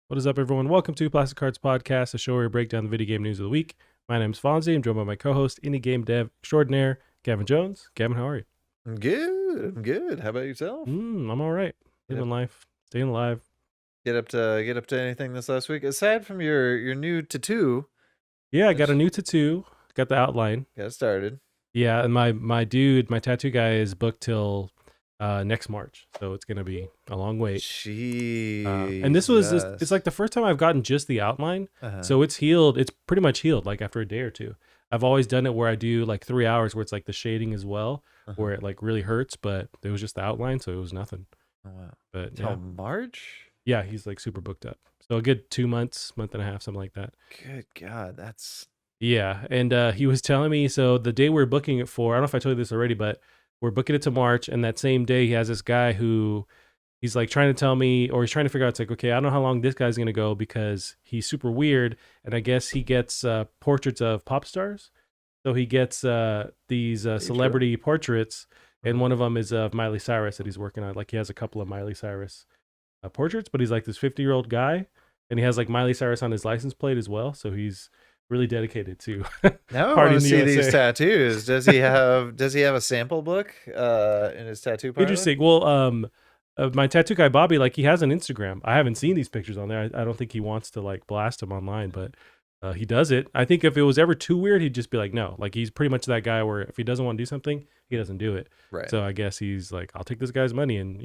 What is up, everyone? Welcome to Plastic Cards Podcast, a show where we break down the video game news of the week. My name's Fonzie. I'm joined by my co-host, indie game dev extraordinaire, Gavin Jones. Gavin, how are you? I'm good. I'm good. How about yourself? I'm all right. Living life, staying alive. Get up to anything this last week aside from your new tattoo? Yeah, I got a new tattoo. Got the outline. Got started. Yeah, and my dude, my tattoo guy is booked till next March, so it's gonna be a long wait. Jeez. And it's like the first time I've gotten just the outline, Uh-huh. so it's healed. It's pretty much healed, like after a day or two. I've always done it where I do like 3 hours, where it's like the shading as well, where it like really hurts, but it was just the outline, so it was nothing. Oh wow. But Till yeah, March? yeah, he's like super booked up. So a good 2 months, month and a half, something like that. Good God, that's Yeah, and he was telling me, so the day we're booking it for, I don't know if I told you this already, but we're booking it to March, and that same day he has this guy who he's like trying to tell me, or he's trying to figure out, it's like, okay, I don't know how long this guy's gonna go because he's super weird, and I guess he gets portraits of pop stars. So he gets these celebrity portraits, and one of them is of Miley Cyrus that he's working on. Like he has a couple of Miley Cyrus portraits, but he's like this 50-year-old guy, and he has like Miley Cyrus on his license plate as well. So he's really dedicated to now I party want in to the see USA. these tattoos. Does he have a sample book in his tattoo parlor? Interesting. Well, my tattoo guy Bobby, like he has an Instagram. I haven't seen these pictures on there. I don't think he wants to like blast them online, but he does it. I think if it was ever too weird, he'd just be like, no. Like he's pretty much that guy where if he doesn't want to do something, he doesn't do it. Right. So I guess he's like, I'll take this guy's money and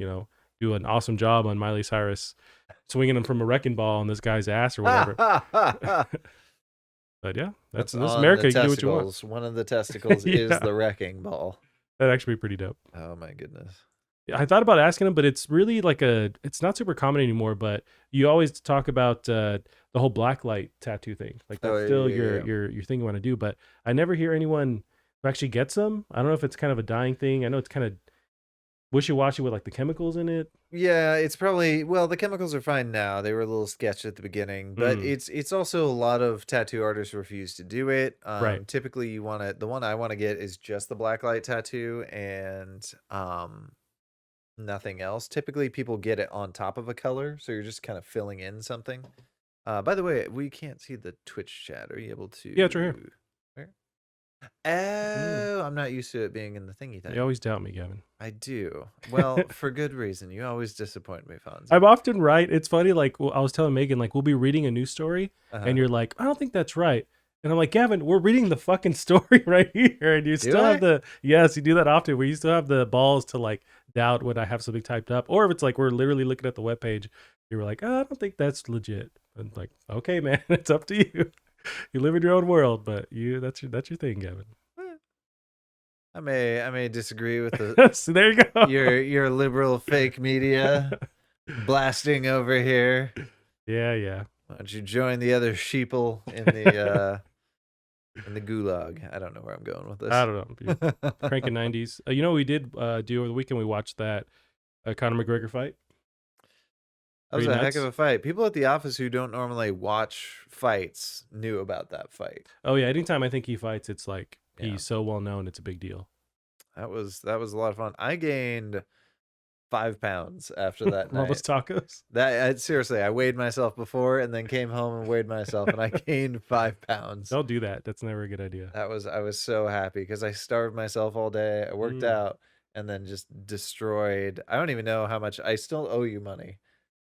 do an awesome job on Miley Cyrus, swinging him from a wrecking ball on this guy's ass or whatever. But yeah, that's America. You can do what you want. One of the testicles Yeah. is the wrecking ball. That'd actually be pretty dope. Oh my goodness. I thought about asking him, but it's really like it's not super common anymore, but you always talk about the whole blacklight tattoo thing. Like that's still your thing you want to do, but I never hear anyone who actually gets them. I don't know if it's kind of a dying thing. I know it's kind of wishy-washy with like the chemicals in it. Yeah, it's probably, well, the chemicals are fine now. They were a little sketched at the beginning, but it's also a lot of tattoo artists refuse to do it. Right. Typically you want to, the one I want to get is just the blacklight tattoo and nothing else. Typically people get it on top of a color, so you're just kind of filling in something. By the way, we can't see the Twitch chat. Are you able to? Yeah, it's right here. Oh, I'm not used to it being in the thingy thing. You always doubt me, Gavin. I do. Well, for good reason. You always disappoint me, Fonzie. I'm often right. It's funny, like I was telling Megan, like we'll be reading a news story and you're like, I don't think that's right. And I'm like, Gavin, we're reading the fucking story right here. And you still have yes, you do that often where you still have the balls to like doubt when I have something typed up. Or if it's like we're literally looking at the webpage, you were like, oh, I don't think that's legit. And like, okay, man, it's up to you. You live in your own world, but that's your thing, Gavin. I may disagree with the so there you go. Your liberal fake media blasting over here. Yeah. Why don't you join the other sheeple in the gulag? I don't know where I'm going with this. I don't know. Cranking 90s. You know what we did do over the weekend? We watched that Conor McGregor fight. That was a heck of a fight. People at the office who don't normally watch fights knew about that fight. Oh yeah, anytime I think he fights, it's like he's so well known, it's a big deal. That was a lot of fun. I gained 5 pounds after that night. All those tacos. Seriously, I weighed myself before and then came home and weighed myself, and I gained 5 pounds. Don't do that. That's never a good idea. I was so happy because I starved myself all day. I worked out and then just destroyed. I don't even know how much. I still owe you money.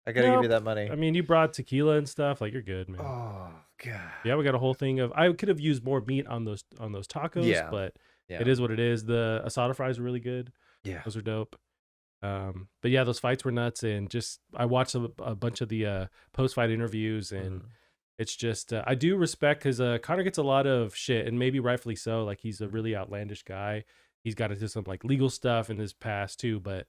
I gotta give you that money. I mean, you brought tequila and stuff. Like, you're good, man. Oh god. Yeah, we got a whole thing of. I could have used more meat on those tacos, but it is what it is. The asada fries were really good. Yeah, those are dope. But yeah, those fights were nuts, and just I watched a bunch of the post-fight interviews, and it's just I do respect because Conor gets a lot of shit, and maybe rightfully so. Like he's a really outlandish guy. He's got into some like legal stuff in his past too, but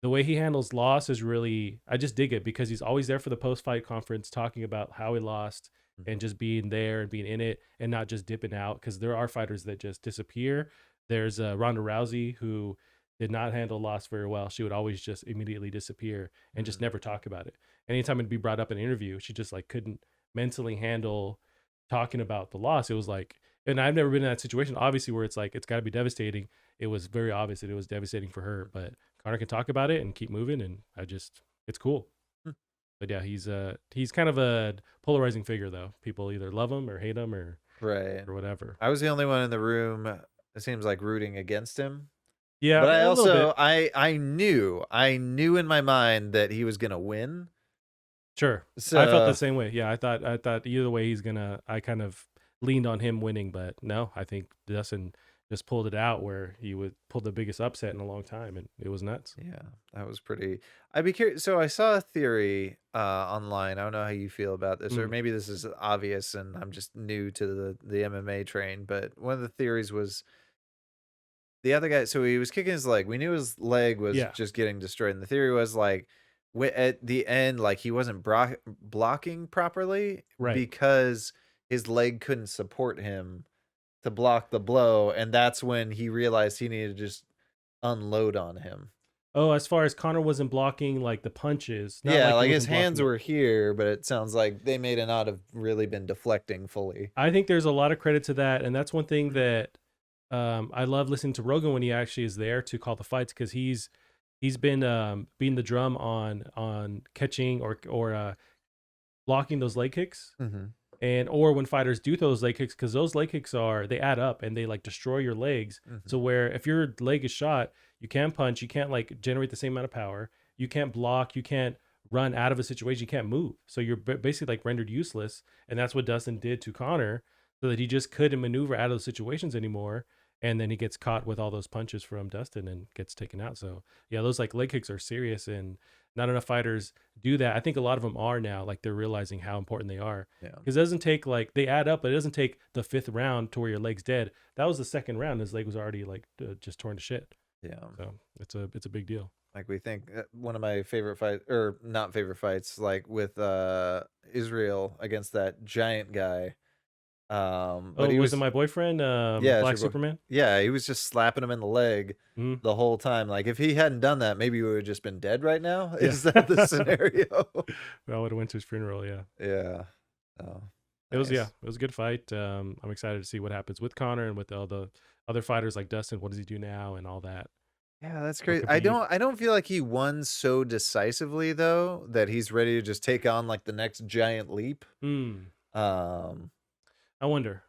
the way he handles loss is really, I just dig it because he's always there for the post-fight conference talking about how he lost and just being there and being in it and not just dipping out, because there are fighters that just disappear. There's Ronda Rousey who did not handle loss very well. She would always just immediately disappear and just never talk about it. Anytime it'd be brought up in an interview, she just like couldn't mentally handle talking about the loss. It was like, and I've never been in that situation, obviously, where it's like, it's got to be devastating. It was very obvious that it was devastating for her, but Conor can talk about it and keep moving. And it's cool. But yeah, he's kind of a polarizing figure though. People either love him or hate him Right. or whatever. I was the only one in the room, it seems like, rooting against him. Yeah, But I a little bit. also I knew in my mind that he was gonna win. Sure. I felt the So same way. Yeah, I thought either way I kind of leaned on him winning, but no, I think Dustin just pulled it out where he would pull the biggest upset in a long time, and it was nuts. yeah, that was pretty. I'd be curious. So I saw a theory online. I don't know how you feel about this, or Mm, maybe this is obvious and I'm just new to the MMA train. But one of the theories was the other guy. So he was kicking his leg. We knew his leg was yeah, just getting destroyed. And the theory was like, at the end, like he wasn't blocking properly right. because his leg couldn't support him to block the blow, and that's when he realized he needed to just unload on him. Oh, as far as Connor wasn't blocking like the punches, not Yeah, like he like his wasn't blocking hands it. were here, but it sounds like they may not have really been deflecting fully. I think there's a lot of credit to that, and that's one thing that I love listening to Rogan when he actually is there to call the fights because he's been beating the drum on catching or blocking those leg kicks Mm-hmm. and or when fighters do throw those leg kicks because those leg kicks they add up and they like destroy your legs. Mm-hmm. So where if your leg is shot, you can't punch, you can't like generate the same amount of power, you can't block, you can't run out of a situation, you can't move. So you're basically like rendered useless, and that's what Dustin did to Connor, so that he just couldn't maneuver out of those situations anymore. And then he gets caught with all those punches from Dustin and gets taken out. So yeah, those like leg kicks are serious, and not enough fighters do that. I think a lot of them are now, like they're realizing how important they are. Yeah. Because it doesn't take like they add up, but it doesn't take the fifth round to where your leg's dead. That was the second round. His leg was already like just torn to shit. Yeah. So it's a big deal. Like we think one of my favorite fights, or not favorite fights, like with Israel against that giant guy. But Oh, he was it was, my boyfriend, yeah, it's Black your boy. Superman? Yeah, he was just slapping him in the leg Mm-hmm. the whole time. Like if he hadn't done that, maybe we would have just been dead right now. Yeah. Is that the scenario? I would have went to his funeral. Yeah. Yeah. Oh, It was nice. it was a good fight. I'm excited to see what happens with Connor and with all the other fighters like Dustin. What does he do now and all that? Yeah, that's Or great. Khabib. I don't feel like he won so decisively though that he's ready to just take on like the next giant leap. Hmm. Um, I wonder.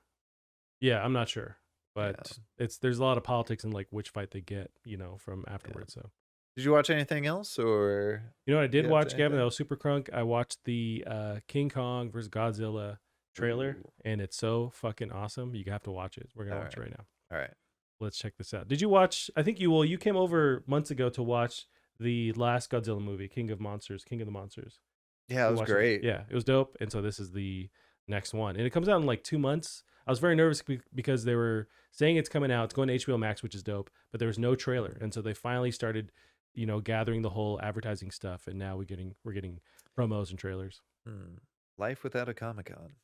Yeah, I'm not sure, yeah, but there's a lot of politics in like which fight they get, from yeah. afterwards. So Did you watch anything else, or you know what I did you up to watch, Gavin? That anything? was super crunk. I watched the King Kong versus Godzilla trailer, Ooh, and it's so fucking awesome. You have to watch it. We're gonna all watch it right, right now. all right. Let's check this out. Did you watch? I think you came over months ago to watch the last Godzilla movie, King of the Monsters. Yeah, it You was watched it? great. Yeah, it was dope. And so this is the next one, and it comes out in like 2 months. I was very nervous because they were saying it's coming out. It's going to HBO Max, which is dope, but there was no trailer, and so they finally started, gathering the whole advertising stuff, and now we're getting promos and trailers. Life without a Comic-Con.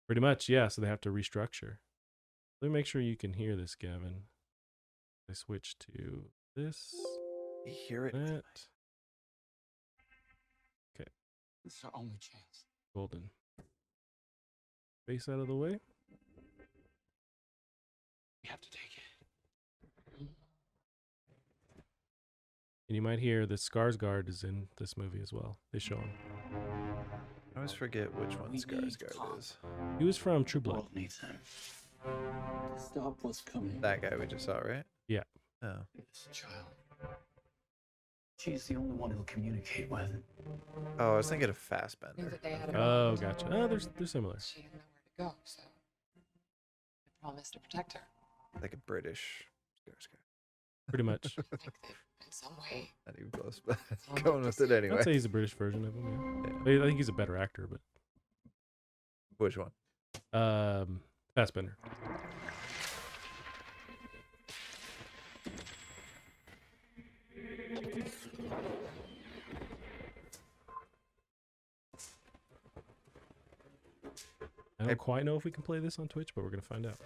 Pretty much, yeah. So they have to restructure. Let me make sure you can hear this, Gavin. I switch to this. You hear it? That. Okay. It's our only chance. Golden. Face out of the way. We have to take it. And you might hear that Skarsgård is in this movie as well. They show him. I always forget which one We need Skarsgård Tom. is. He was from True The Blood. world needs him. To stop what's coming. That guy we just saw, right? Yeah. Oh, This child. She's the only one he'll communicate with. oh, I was thinking of Knew Fassbender. that they had Oh, gotcha. Oh, they're similar. She had nowhere to go, so I promised to protect her. Like a British Skarsgård. Pretty much. I think that in some way, Not even close, but Sounds going with it interesting. anyway. I'd say he's a British version of him. Yeah. Yeah. I think he's a better actor, Which one? but Fassbender. I don't quite know if we can play this on Twitch, but we're gonna find out.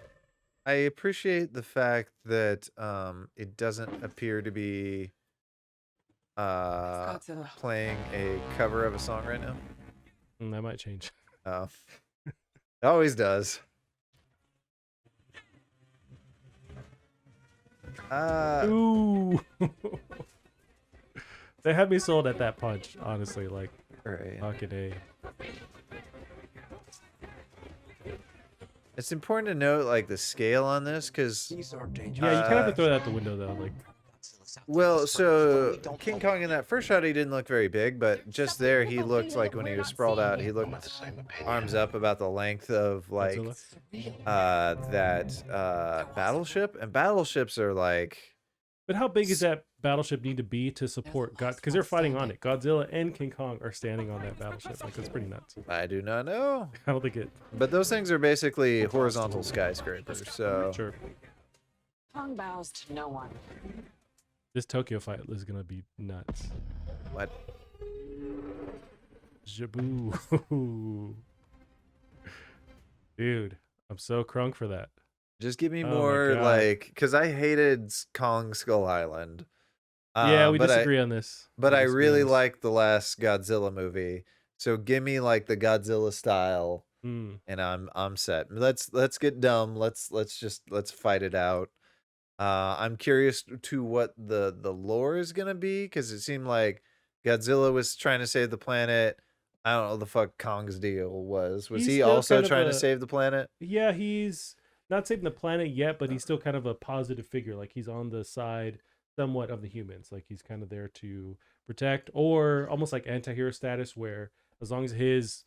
I appreciate the fact that it doesn't appear to be Godzilla. playing a cover of a song right now. That might change. Oh, it always does. Ooh. They had me sold at that punch, honestly. Like, Right. Fucking A. It's important to note like the scale on this because These are dangerous. Yeah, you kind of have to throw that out the window though. Like, well, so King Kong in that first shot he didn't look very big, but just there he looked like when he was sprawled out, he looked arms up about the length of like Godzilla. that battleship, and battleships are like. But how big does that battleship need to be to support God? Because they're fighting on it. Godzilla and King Kong are standing on that battleship. Like, that's pretty nuts. I do not know. I don't think it. But those things are basically horizontal skyscrapers, so. Sure. Kong bows to no one. This Tokyo fight is gonna be nuts. What? Jaboo. Dude, I'm so crunk for that. Just give me Oh my more, God. like, because I hated Kong Skull Island. Yeah, we but disagree on this. But We I disagree on really this. liked the last Godzilla movie. So give me like the Godzilla style, Mm. and I'm set. Let's get dumb. Let's fight it out. I'm curious to what the lore is gonna be, because it seemed like Godzilla was trying to save the planet. I don't know what the fuck Kong's deal was. Was He's he still also kind of trying to a- save the planet? Yeah, he's not saving the planet yet, but he's still kind of a positive figure. Like, he's on the side somewhat of the humans. Like, he's kind of there to protect, or almost like anti-hero status, where as long as his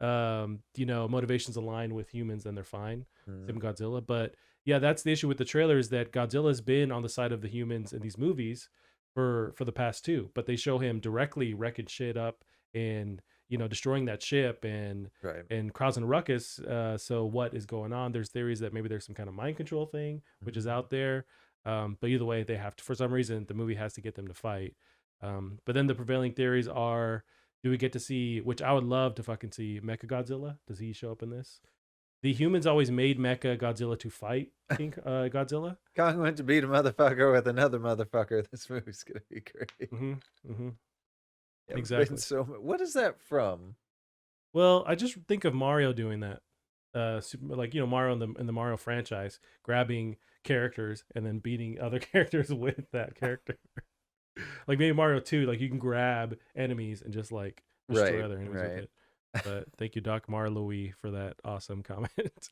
motivations align with humans, then they're fine. Same Godzilla. But yeah, that's the issue with the trailer, is that Godzilla's been on the side of the humans in these movies for the past two, but they show him directly wrecking shit up and destroying that ship and Right. causing a ruckus. So what is going on? There's theories that maybe there's some kind of mind control thing which is out there. But either way, they have to, for some reason, the movie has to get them to fight. But then the prevailing theories are, do we get to see, which I would love to fucking see, Mechagodzilla? Does he show up in this? The humans always made Mechagodzilla to fight King Godzilla. Kong went to beat a motherfucker with another motherfucker. This movie's gonna be great. Yeah, Exactly. So what is that from? Well, I just think of Mario doing that. Mario in the Mario franchise, grabbing characters and then beating other characters with that character. Like maybe Mario 2, like you can grab enemies and just like destroy other enemies with it. But thank you, Doc Marlowe, for that awesome comment.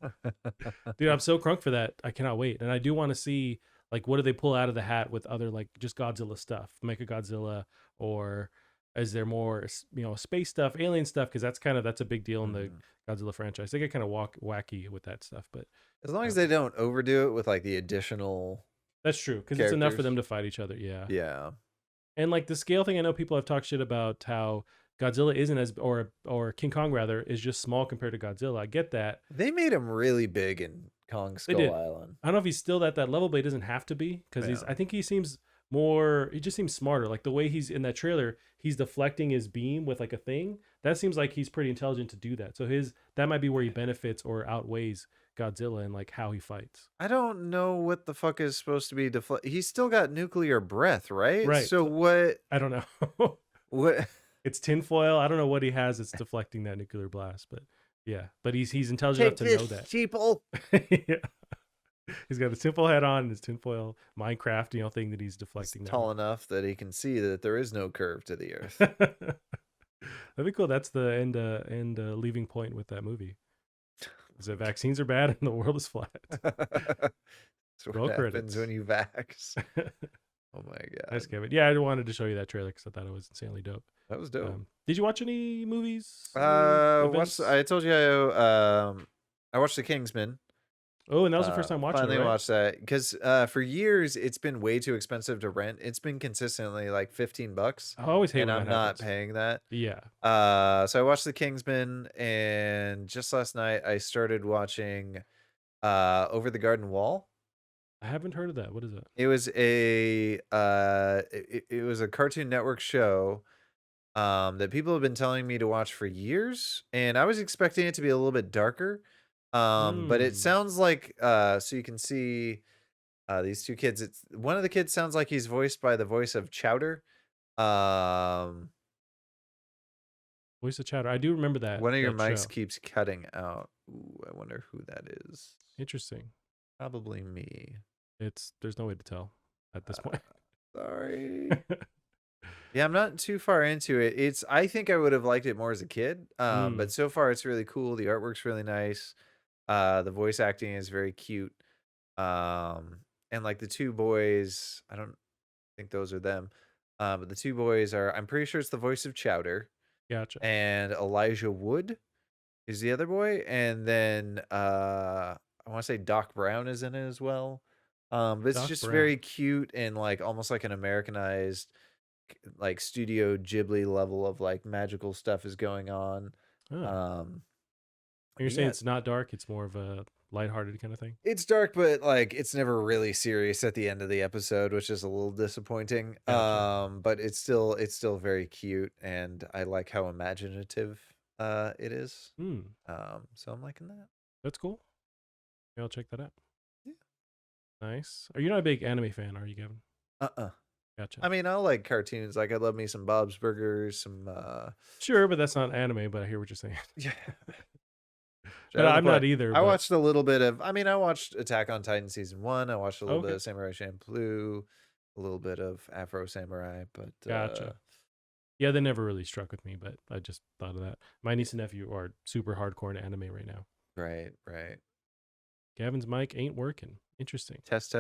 Dude, I'm so crunk for that. I cannot wait. And I do want to see, like, what do they pull out of the hat with other, like, just Godzilla stuff, Mechagodzilla, or is there more, space stuff, alien stuff? Because that's a big deal in the Godzilla franchise. They get kind of wacky with that stuff, but as long as they don't overdo it with like the additional. That's true, because it's enough for them to fight each other. Yeah. And like the scale thing, I know people have talked shit about how Godzilla isn't as, or King Kong rather, is just small compared to Godzilla. I get that. They made him really big in Kong Skull Island. I don't know if he's still at that level, but he doesn't have to be, because I think he seems more, he just seems smarter. Like the way he's in that trailer, he's deflecting his beam with like a thing. That seems like he's pretty intelligent to do that. So that might be where he benefits or outweighs Godzilla and like how he fights. I don't know what the fuck is supposed to be he's still got nuclear breath, right? Right. So what? I don't know. What? It's tinfoil. I don't know what he has that's deflecting that nuclear blast, but yeah. But he's intelligent enough to know that. Sheeple. Yeah. He's got his tinfoil hat on and his tinfoil Minecraft, thing that he's deflecting. Tall enough that he can see that there is no curve to the earth. That'd be cool. That's the end leaving point with that movie. Is that vaccines are bad and the world is flat. That's what Roll happens credits. when you vax. Oh my god. Nice, Kevin. Yeah, I wanted to show you that trailer because I thought it was insanely dope. That was dope. Did you watch any movies? I told you I watched The Kingsman. Oh, and that was the first time watching finally it, right? watched that because for years it's been way too expensive to rent. It's been consistently like $15. I always hate and when I'm that not happens. paying that. Yeah. So I watched The Kingsman, and just last night I started watching Over the Garden Wall. I haven't heard of that. What is it? It was it was a Cartoon Network show that people have been telling me to watch for years, and I was expecting it to be a little bit darker. But it sounds like so you can see these two kids. One of the kids sounds like he's voiced by the voice of Chowder. Voice of Chatter. I do remember that. One of your that mics show. keeps cutting out. Ooh, I wonder who that is. Interesting. Probably me. There's no way to tell at this point. Sorry. Yeah, I'm not too far into it. I think I would have liked it more as a kid. But Mm, so far it's really cool. The artwork's really nice. The voice acting is very cute. Um, and like the two boys, I don't think those are them. But the two boys are, I'm pretty sure it's the voice of Chowder gotcha. and Elijah Wood is the other boy. And then I want to say Doc Brown is in it as well. But it's Doc just Brown. very cute and like almost like an Americanized like Studio Ghibli level of like magical stuff is going on. Oh. Um, You're but saying yeah, it's not dark, it's more of a lighthearted kind of thing? it's dark, but like it's never really serious at the end of the episode, which is a little disappointing. Gotcha. But it's still very cute, and I like how imaginative it is. Hmm. So I'm liking that. That's cool. Yeah, I'll check that out. Yeah. Nice. Are you not a big anime fan, are you, Gavin? Gotcha. I mean, I like cartoons. Like I love me some Bob's Burgers, some Sure, but that's not anime, but I hear what you're saying. yeah. But I'm not either, I but watched a little bit of. I mean, I watched Attack on Titan season 1. I watched a little bit okay. of Samurai Champloo, a little bit of Afro Samurai, but Gotcha. Yeah, they never really struck with me, but I just thought of that. My niece and nephew are super hardcore in anime right now. right. Gavin's mic ain't working. Interesting. Test.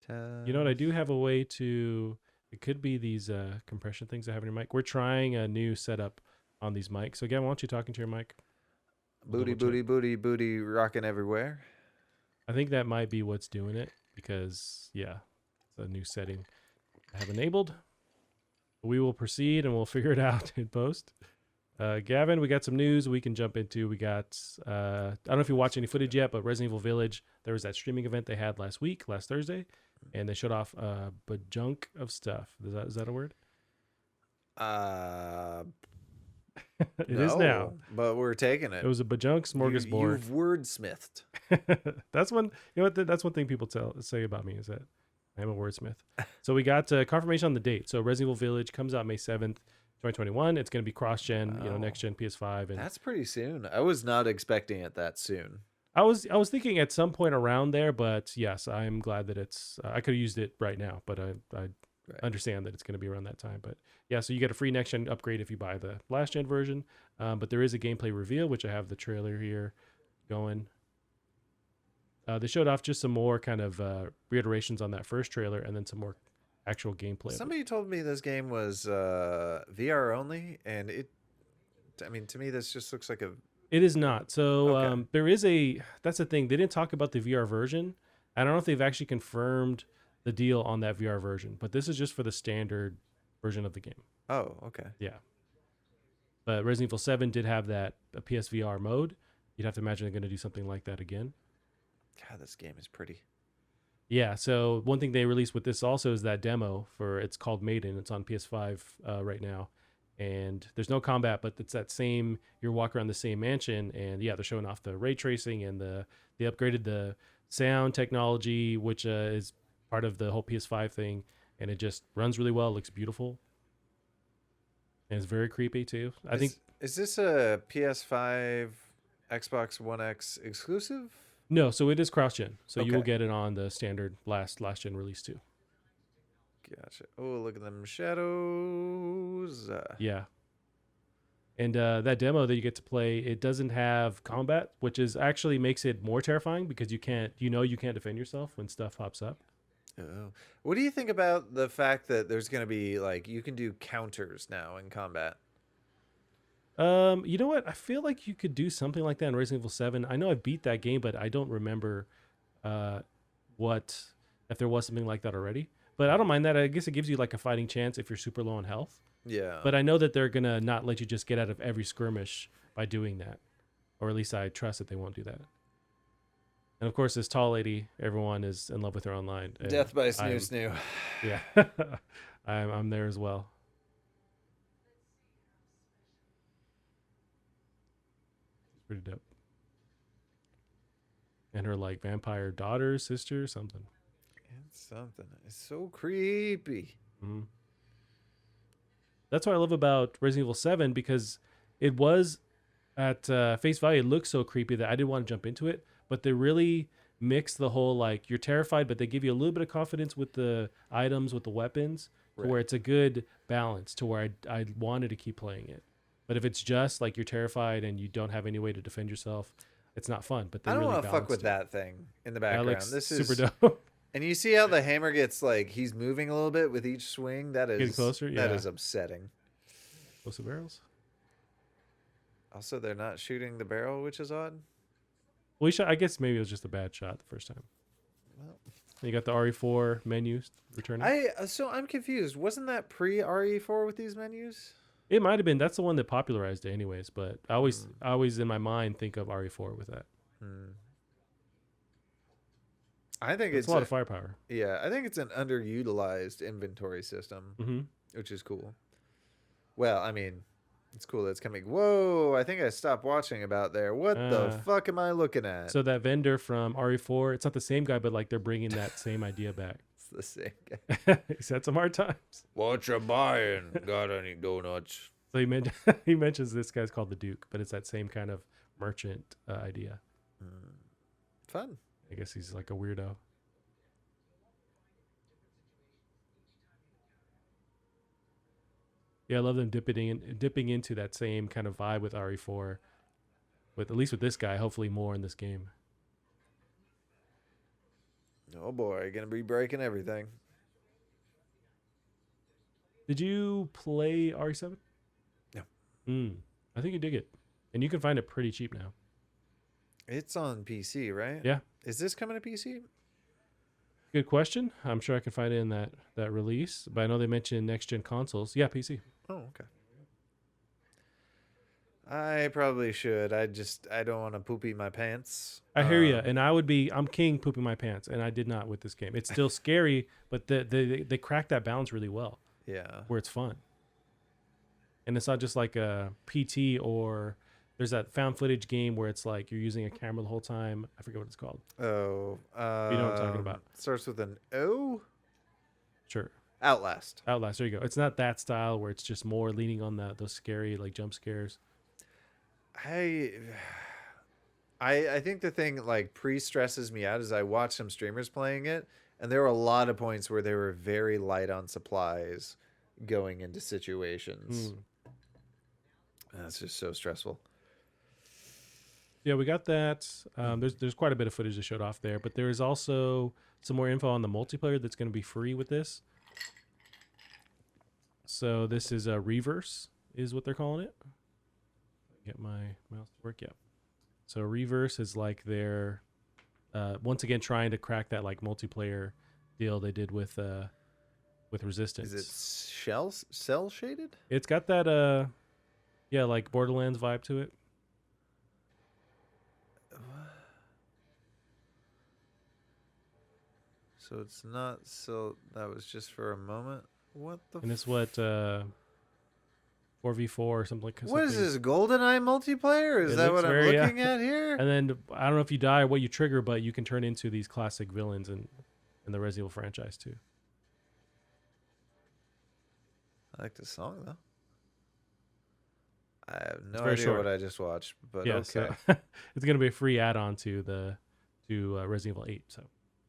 You know what? I do have a way to. It could be these compression things I have in your mic. We're trying a new setup on these mics. So, Gavin, why don't you talk into your mic? We'll double check. Booty, rocking everywhere. I think that might be what's doing it because, yeah, it's a new setting I have enabled. We will proceed and we'll figure it out in post. Gavin, we got some news we can jump into. We got, I don't know if you watched any footage yet, but Resident Evil Village, there was that streaming event they had last Thursday, and they showed off a bajunk of stuff. Is that a word? It is now. No, but we're taking it. It was a bajunk smorgasbord. You've wordsmithed. That's one. You know what? That's one thing people say about me is that I am a wordsmith. So we got confirmation on the date. So Resident Evil Village comes out May 7th, 2021. It's going to be cross-gen, Wow. next gen PS5. And That's pretty soon. I was not expecting it that soon. I was thinking at some point around there, but yes, I am glad that it's. I could have used it right now, but I understand that it's going to be around that time. But yeah, so you get a free next gen upgrade if you buy the last gen version. But there is a gameplay reveal, which I have the trailer here going. They showed off just some more kind of reiterations on that first trailer, and then some more actual gameplay. Somebody told me this game was VR only, and I mean, to me, this just looks like a. It is not. So Okay. there is that's the thing. They didn't talk about the VR version. I don't know if they've actually confirmed the deal on that VR version, but this is just for the standard version of the game. Oh, okay. Yeah. But Resident Evil 7 did have that a PSVR mode. You'd have to imagine they're going to do something like that again. God, this game is pretty. Yeah, so one thing they released with this also is that demo it's called Maiden. It's on PS5 right now. And there's no combat, but it's that same, you're walking around the same mansion, and yeah, they're showing off the ray tracing and they upgraded the sound technology, which is part of the whole PS5 thing, and it just runs really well, looks beautiful. And it's very creepy too. Is this a PS5 Xbox One X exclusive? No, so it is cross-gen. So you will Okay. get it on the standard last gen release too. Gotcha. Oh, look at them shadows. Yeah. And that demo that you get to play, it doesn't have combat, which is actually makes it more terrifying because you can't defend yourself when stuff pops up. Oh. What do you think about the fact that there's going to be like you can do counters now in combat? You know what? I feel like you could do something like that in Resident Evil 7. I know I beat that game, but I don't remember if there was something like that already. But I don't mind that. I guess it gives you like a fighting chance if you're super low on health. Yeah. But I know that they're going to not let you just get out of every skirmish by doing that. Or at least I trust that they won't do that. And of course, this tall lady, everyone is in love with her online. And Death by Snoo. Yeah. I'm there as well. It's pretty dope. And her like vampire daughter, sister, something. It's something. It's so creepy. Mm-hmm. That's what I love about Resident Evil 7 because it was at face value, it looks so creepy that I didn't want to jump into it. But they really mix the whole like you're terrified, but they give you a little bit of confidence with the items, with the weapons. to where it's a good balance to where I wanted to keep playing it. But if it's just like you're terrified and you don't have any way to defend yourself, it's not fun. But they I don't really want to fuck with balanced it. that thing in the That background. looks This super is dope. And you see how the hammer gets like he's moving a little bit with each swing. That is Getting closer. Yeah. That is upsetting. Explosive barrels. Also, they're not shooting the barrel, which is odd. Well, I guess maybe it was just a bad shot the first time. Well, You got the RE4 menus returning. So I'm confused. Wasn't that pre RE4 with these menus? It might have been. That's the one that popularized it, anyways. But I always in my mind think of RE4 with that. I think it's a lot of firepower. Yeah, I think it's an underutilized inventory system, which is cool. Well, I mean, it's cool that it's coming. Whoa, I think I stopped watching about there. What the fuck am I looking at? So that vendor from RE4, it's not the same guy, but like they're bringing that same idea back. It's the same guy. He's had some hard times. What you buying? Got any donuts? So he mentions this guy's called the Duke, but it's that same kind of merchant idea. Fun. I guess he's like a weirdo. Yeah, I love them dipping into that same kind of vibe with RE4. At least with this guy, hopefully more in this game. Oh boy, gonna be breaking everything. Did you play RE7? No. I think you dig it. And you can find it pretty cheap now. It's on PC, right? Yeah. Is this coming to PC? Good question. I'm sure I can find it in that release, but I know they mentioned next-gen consoles. Yeah, PC. Oh, okay. I probably should. I don't want to poopy my pants. I hear you, and I'm king pooping my pants, and I did not with this game. It's still scary, but they cracked that balance really well. Yeah. Where it's fun. And it's not just like a PT or there's that found footage game where it's like you're using a camera the whole time. I forget what it's called. Oh. You know what I'm talking about. Starts with an O? Sure. Outlast. Outlast. There you go. It's not that style where it's just more leaning on those scary like jump scares. I think the thing like pre-stresses me out is I watch some streamers playing it, and there were a lot of points where they were very light on supplies going into situations. That's just so stressful. Yeah, we got that. There's quite a bit of footage that showed off there, but there is also some more info on the multiplayer that's going to be free with this. So this is a Reverse, is what they're calling it. Get my mouse to work. Yeah. So Reverse is like they're once again trying to crack that like multiplayer deal they did with Resistance. Is it cell shaded? It's got that yeah, like Borderlands vibe to it. So it's not so that was just for a moment. What the And it's what 4v4 or something like that. What is this, GoldenEye multiplayer? Is that what I'm looking at here? And then I don't know if you die or what you trigger, but you can turn into these classic villains in the Resident Evil franchise too. I like the song though. I have no very idea short. what I just watched, but Yeah, okay. so it's gonna be a free add-on to Resident Evil 8. So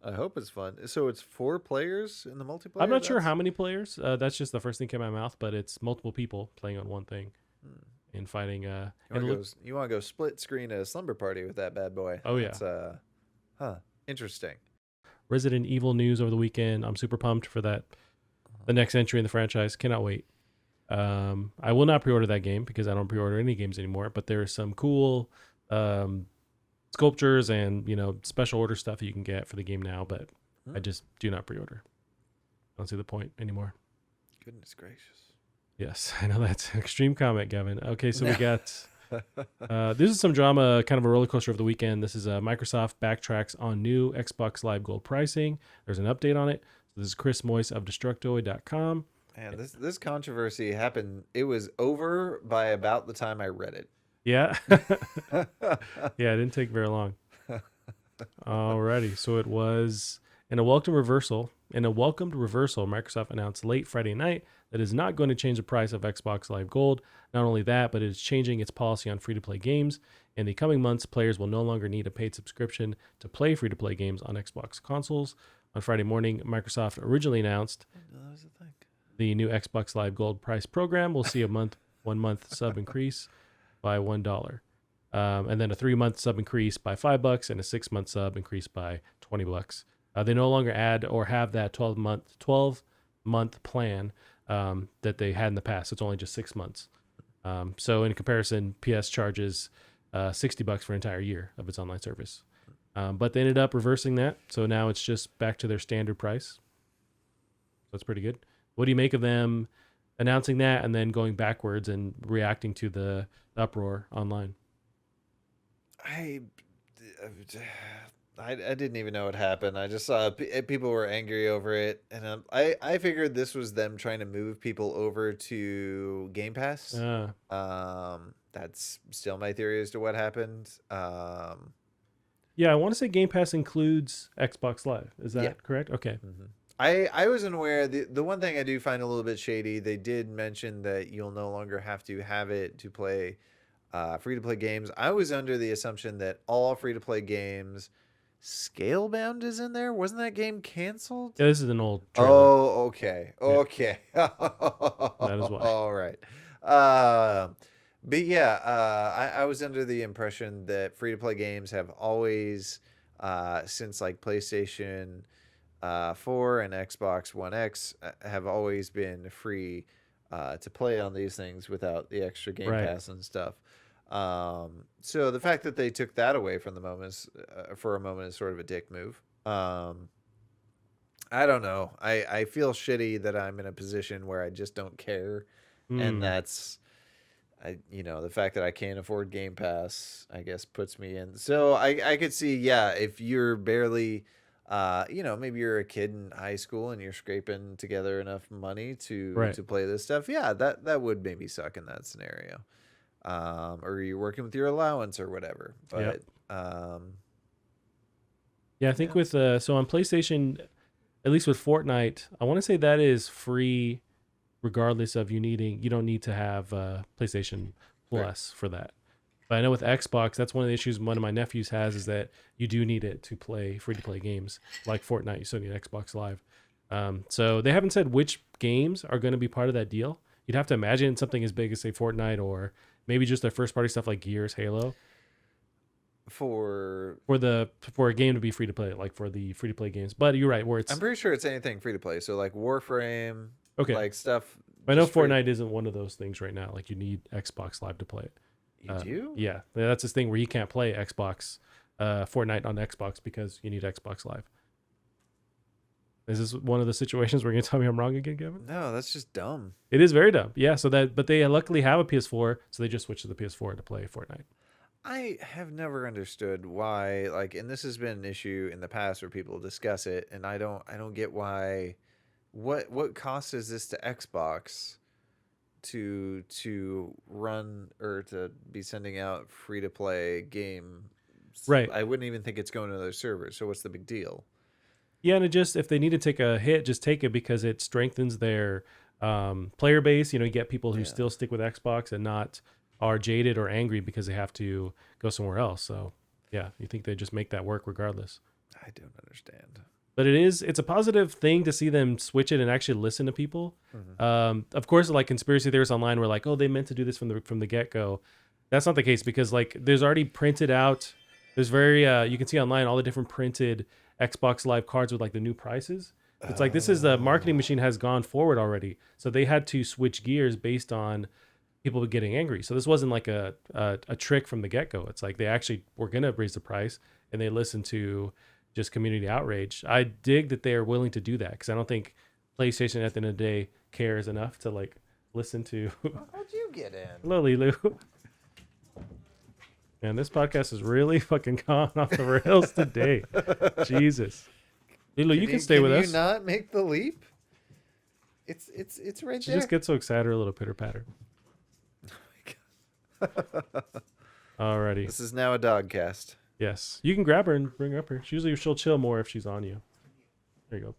I hope it's fun. So it's 4 players in the multiplayer? I'm not sure how many players. That's just the first thing came out of my mouth, but it's multiple people playing on one thing and fighting. You want to go split screen a slumber party with that bad boy? Oh, yeah. That's, interesting. Resident Evil news over the weekend. I'm super pumped for that. The next entry in the franchise. Cannot wait. I will not pre-order that game because I don't pre-order any games anymore. But there are some cool sculptures and special order stuff that you can get for the game now. But I just do not pre-order. Don't see the point anymore. Goodness gracious. Yes, I know that's an extreme comment, Gavin. Okay, so we got this is some drama, kind of a roller coaster of the weekend. This is Microsoft backtracks on new Xbox Live Gold pricing. There's an update on it. So this is Chris Moyse of Destructoid.com. Man, this controversy happened. It was over by about the time I read it. Yeah. Yeah, it didn't take very long. Alrighty, so it was in a welcomed reversal, Microsoft announced late Friday night that it is not going to change the price of Xbox Live Gold. Not only that, but it is changing its policy on free-to-play games. In the coming months, players will no longer need a paid subscription to play free-to-play games on Xbox consoles. On Friday morning, Microsoft originally announced the new Xbox Live Gold price program will see a 1 month sub increase by $1. And then a 3-month sub increase by $5 and a 6-month sub increase by $20. They no longer add or have that 12-month plan that they had in the past. It's only just 6 months. So in comparison, PS charges $60 for an entire year of its online service. But they ended up reversing that. So now it's just back to their standard price. That's pretty good. What do you make of them announcing that and then going backwards and reacting to the uproar online? I didn't even know what happened. I just saw people were angry over it, and I figured this was them trying to move people over to Game Pass. That's still my theory as to what happened. Yeah, I want to say Game Pass includes Xbox Live. Is that correct? Okay. Mm-hmm. I wasn't aware. The one thing I do find a little bit shady, they did mention that you'll no longer have to have it to play free-to-play games. I was under the assumption that all free-to-play games, Scalebound is in there. Wasn't that game canceled? Yeah, this is an old trailer. Oh, okay. Okay. That is why. All right. But yeah, I was under the impression that free-to-play games have always, since like PlayStation 4 and Xbox One X, have always been free to play on these things without the extra Game Pass and stuff. So the fact that they took that away from the moment for a moment is sort of a dick move. I don't know. I feel shitty that I'm in a position where I just don't care, and that's the fact that I can't afford Game Pass, I guess, puts me in. So I could see, if you're barely, maybe you're a kid in high school and you're scraping together enough money to play this stuff. Yeah, that would maybe suck in that scenario. Or you're working with your allowance or whatever. But I think with so on PlayStation, at least with Fortnite, I want to say that is free regardless of you don't need to have PlayStation Plus for that. But I know with Xbox, that's one of the issues one of my nephews has, is that you do need it to play free-to-play games like Fortnite. You still need Xbox Live. So they haven't said which games are going to be part of that deal. You'd have to imagine something as big as, say, Fortnite, or maybe just their first-party stuff like Gears, Halo. For a game to be free-to-play, like for the free-to-play games. But you're right, where it's... I'm pretty sure it's anything free-to-play. So like Warframe, like stuff... I know Fortnite isn't one of those things right now. Like you need Xbox Live to play it. You do? Yeah, that's this thing where you can't play Fortnite on Xbox because you need Xbox Live. Is this one of the situations where you're gonna tell me I'm wrong again, Kevin? No, that's just dumb. It is very dumb. Yeah. But they luckily have a PS4, so they just switched to the PS4 to play Fortnite. I have never understood why, and this has been an issue in the past where people discuss it, and I don't get why. What cost is this to Xbox to run or to be sending out free to play games? Right. I wouldn't even think it's going to their servers. So what's the big deal? Yeah, and if they need to take a hit, just take it, because it strengthens their player base. You get people who still stick with Xbox and not are jaded or angry because they have to go somewhere else. So yeah, you think they just make that work regardless. I don't understand. But it's a positive thing to see them switch it and actually listen to people. Mm-hmm. Of course, like conspiracy theorists online were like, oh, they meant to do this from the get-go. That's not the case, because there's already printed out. There's you can see online all the different printed Xbox Live cards with the new prices. It's this is the marketing machine has gone forward already. So they had to switch gears based on people getting angry. So this wasn't a trick from the get-go. It's they actually were going to raise the price, and they listened to just community outrage. I dig that they are willing to do that, because I don't think PlayStation at the end of the day cares enough to listen to. How'd you get in? Hello, Lilu. Man, this podcast has really fucking gone off the rails today. Jesus. Lilu, you can stay with us. Can you not make the leap? It's right She there. just gets so excited, her little pitter patter. Oh my God. Alrighty. This is now a dog cast. Yes. You can grab her and bring her up here. Usually she'll chill more if she's on you. There you go.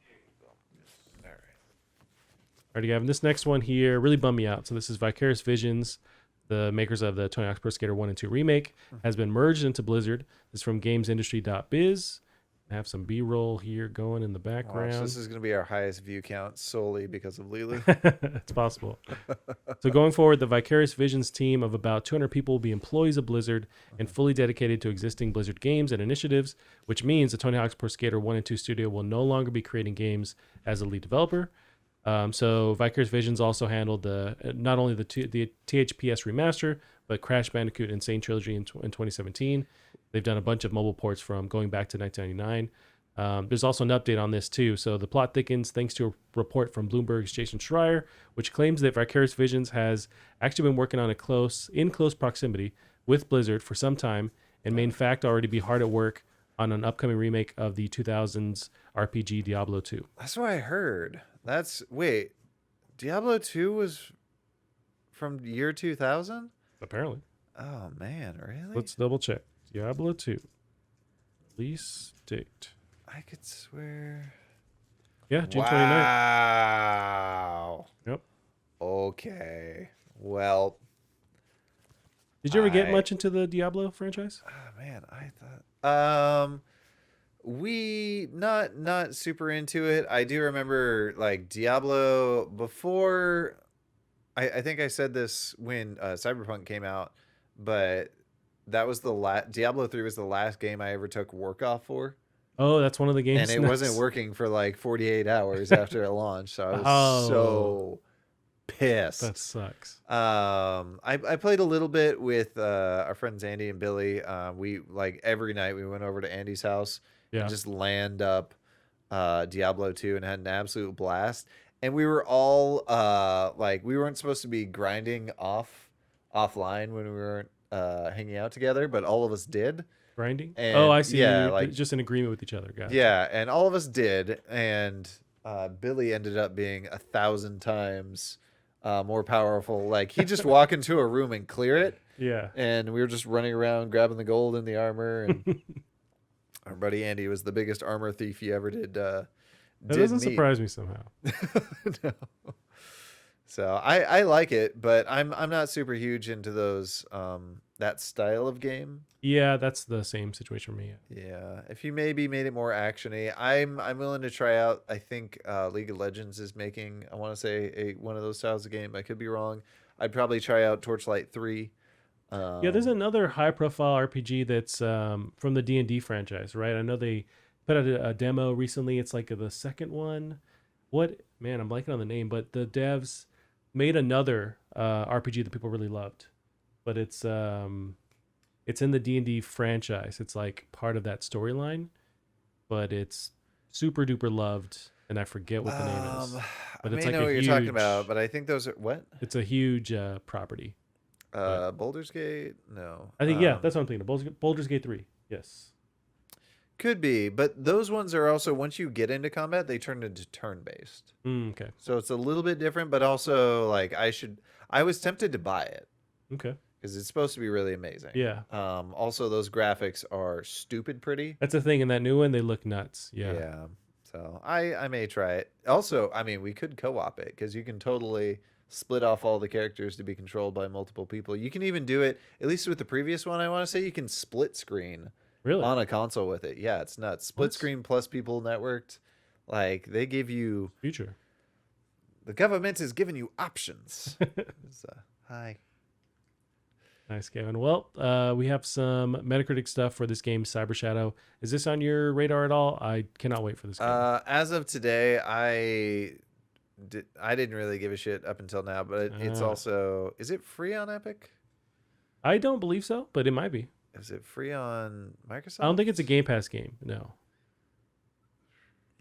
All right. Alrighty, Gavin. This next one here really bummed me out. So this is Vicarious Visions, the makers of the Tony Hawk's Pro Skater 1 and 2 remake, has been merged into Blizzard. This is from gamesindustry.biz. Have some B-roll here going in the Watch, background. this is going to be our highest view count solely because of Lulu. It's possible. So going forward, the Vicarious Visions team of about 200 people will be employees of Blizzard and fully dedicated to existing Blizzard games and initiatives, which means the Tony Hawk's Pro Skater 1 and 2 studio will no longer be creating games as a lead developer. So Vicarious Visions also handled not only the THPS remaster, but Crash Bandicoot Insane Trilogy in 2017. They've done a bunch of mobile ports from going back to 1999. There's also an update on this too. So the plot thickens thanks to a report from Bloomberg's Jason Schreier, which claims that Vicarious Visions has actually been working on in close proximity with Blizzard for some time, and may in fact already be hard at work on an upcoming remake of the 2000s RPG Diablo 2. That's what I heard. Wait, Diablo 2 was from year 2000? Apparently. Oh man, really? Let's double check. Diablo 2 release date. I could swear. Yeah, June 29th. Wow. Yep. Okay. Well, Did you ever get much into the Diablo franchise? oh man, I thought we not super into it. I do remember like Diablo before. I think I said this when Cyberpunk came out, but that was the Diablo 3 was the last game I ever took work off for. Oh, that's one of the games. And it wasn't working for like 48 hours after it launched. So I was so pissed. That sucks. I played a little bit with our friends Andy and Billy. We like every night we went over to Andy's house and just land up Diablo 2 and had an absolute blast. And we were all like, we weren't supposed to be grinding offline when we weren't hanging out together, but all of us did. Grinding? And, I see. Yeah, You're like just in agreement with each other, guys. Yeah, and all of us did, and Billy ended up being 1,000 times more powerful. Like he'd just walk into a room and clear it. Yeah. And we were just running around grabbing the gold and the armor, and our buddy Andy was the biggest armor thief he ever did. That doesn't surprise me somehow. No. So I like it, but I'm not super huge into those that style of game. Yeah, that's the same situation for me. Yeah, if you maybe made it more actiony, I'm willing to try out. I think League of Legends is making, I want to say, one of those styles of game. I could be wrong. I'd probably try out Torchlight 3. Yeah, there's another high-profile RPG that's from the D&D franchise, right? I know they put out a demo recently. It's like the second one. Man, I'm blanking on the name, but the devs made another RPG that people really loved, but it's in the D&D franchise. It's like part of that storyline, but it's super duper loved, and I forget what the name is. But I it's may like know what you're talking about, but I think those are what? It's a huge property. Baldur's Gate? No. I think that's what I'm thinking of. Baldur's Gate 3. Yes. Could be, but those ones are also, once you get into combat, they turn into turn-based. Okay. So it's a little bit different, but also like I was tempted to buy it. Okay. Because it's supposed to be really amazing. Yeah. Also, those graphics are stupid pretty. That's the thing. In that new one, they look nuts. Yeah. Yeah. So I may try it. Also, I mean, we could co-op it because you can totally split off all the characters to be controlled by multiple people. You can even do it, at least with the previous one, I want to say, you can split screen on a console with it. Yeah, it's nuts. Split screen plus people networked. Like, they give you... Future. The government is giving you options. Hi. Nice, Kevin. Well, we have some Metacritic stuff for this game, Cyber Shadow. Is this on your radar at all? I cannot wait for this game. As of today, I didn't really give a shit up until now, but it's also... Is it free on Epic? I don't believe so, but it might be. Is it free on Microsoft? I don't think it's a Game Pass game, no.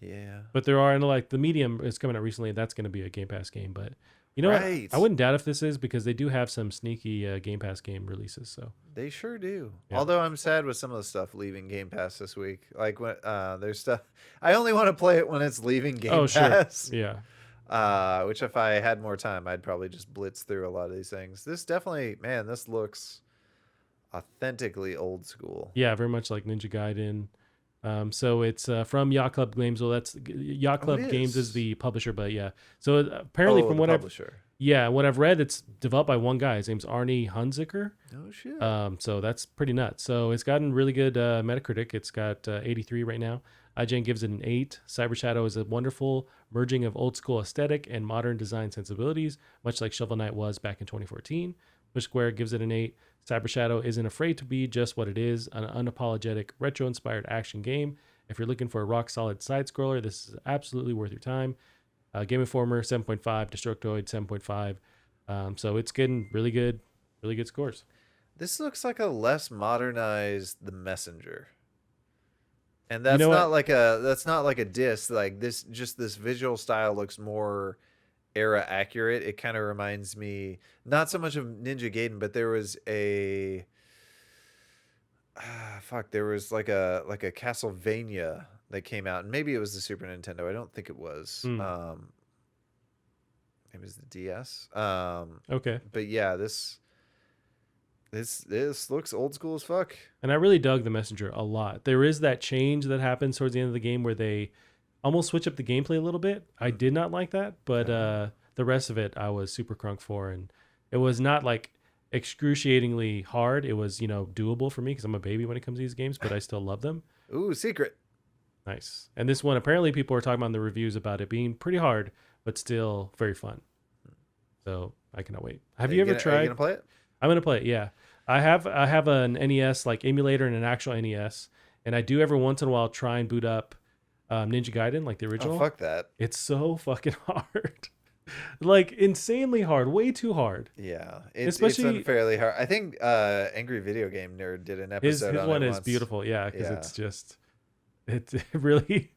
Yeah. But there are, and like the Medium is coming out recently, that's going to be a Game Pass game, but... You know what? I wouldn't doubt if this is, because they do have some sneaky Game Pass game releases. So they sure do. Yeah. Although I'm sad with some of the stuff leaving Game Pass this week. Like when there's stuff I only want to play it when it's leaving Game Pass. Sure. Yeah. Which if I had more time, I'd probably just blitz through a lot of these things. This definitely, man, this looks authentically old school. Yeah, very much like Ninja Gaiden. So it's from Yacht Club Games. Well, that's Yacht Club Games is the publisher, but yeah. So apparently, from what I've read, it's developed by one guy. His name's Arnie Hunziker. Oh shit. So that's pretty nuts. So it's gotten really good Metacritic. It's got 83 right now. IGN gives it an 8. Cyber Shadow is a wonderful merging of old school aesthetic and modern design sensibilities, much like Shovel Knight was back in 2014. Push Square gives it an 8. Cyber Shadow isn't afraid to be just what it is, an unapologetic, retro-inspired action game. If you're looking for a rock-solid side-scroller, this is absolutely worth your time. Game Informer 7.5, Destructoid 7.5. So it's getting really good scores. This looks like a less modernized The Messenger. And You that's know not what? like a diss. Like this visual style looks more era accurate. It kind of reminds me not so much of Ninja Gaiden, but there was a there was like a Castlevania that came out, and maybe it was the Super Nintendo. I don't think it was. Maybe it was the DS. Okay. But yeah, this looks old school as fuck. And I really dug The Messenger a lot. There is that change that happens towards the end of the game where they almost switch up the gameplay a little bit. I did not like that, but the rest of it I was super crunk for, and it was not like excruciatingly hard. It was, doable for me because I'm a baby when it comes to these games, but I still love them. Ooh, secret. Nice. And this one, apparently people are talking about in the reviews about it being pretty hard, but still very fun. So I cannot wait. Have you ever tried? Are you gonna play it? I'm gonna play it. Yeah, I have an NES like emulator and an actual NES, and I do every once in a while try and boot up Ninja Gaiden, like the original. Oh, fuck that. It's so fucking hard. Like insanely hard, way too hard. Yeah, it's Especially unfairly hard. I think Angry Video Game Nerd did an episode his on one it is once. beautiful. Yeah, because Yeah. it's just it really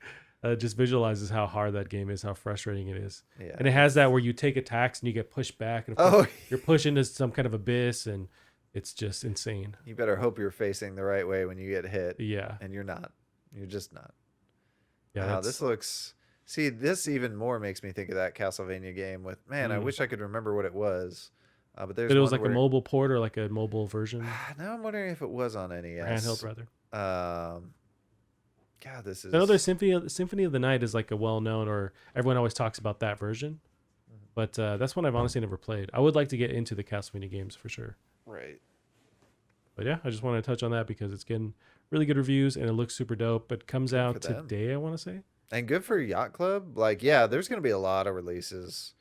just visualizes how hard that game is, how frustrating it is. Yeah. And it has that where you take attacks and you get pushed back, and of course Oh, you're pushed into some kind of abyss, and it's just insane. you better hope you're facing the right way when you get hit, Yeah, and you're not. You're just not. yeah. Wow, this looks. See, this even more makes me think of that Castlevania game with, man, I wish I could remember what it was. But there's But it was one like a mobile port or like a mobile version, Now I'm wondering if it was on or NES. handheld rather. God, this is. Another Symphony of the Night is like a well-known, or everyone always talks about that version. But that's one I've honestly never played. I would like to get into the Castlevania games for sure. Right. But yeah, I just wanted to touch on that because it's getting really good reviews and it looks super dope. But comes out for them. today, I want to say. And good for Yacht Club. Like, yeah, there's going to be a lot of releases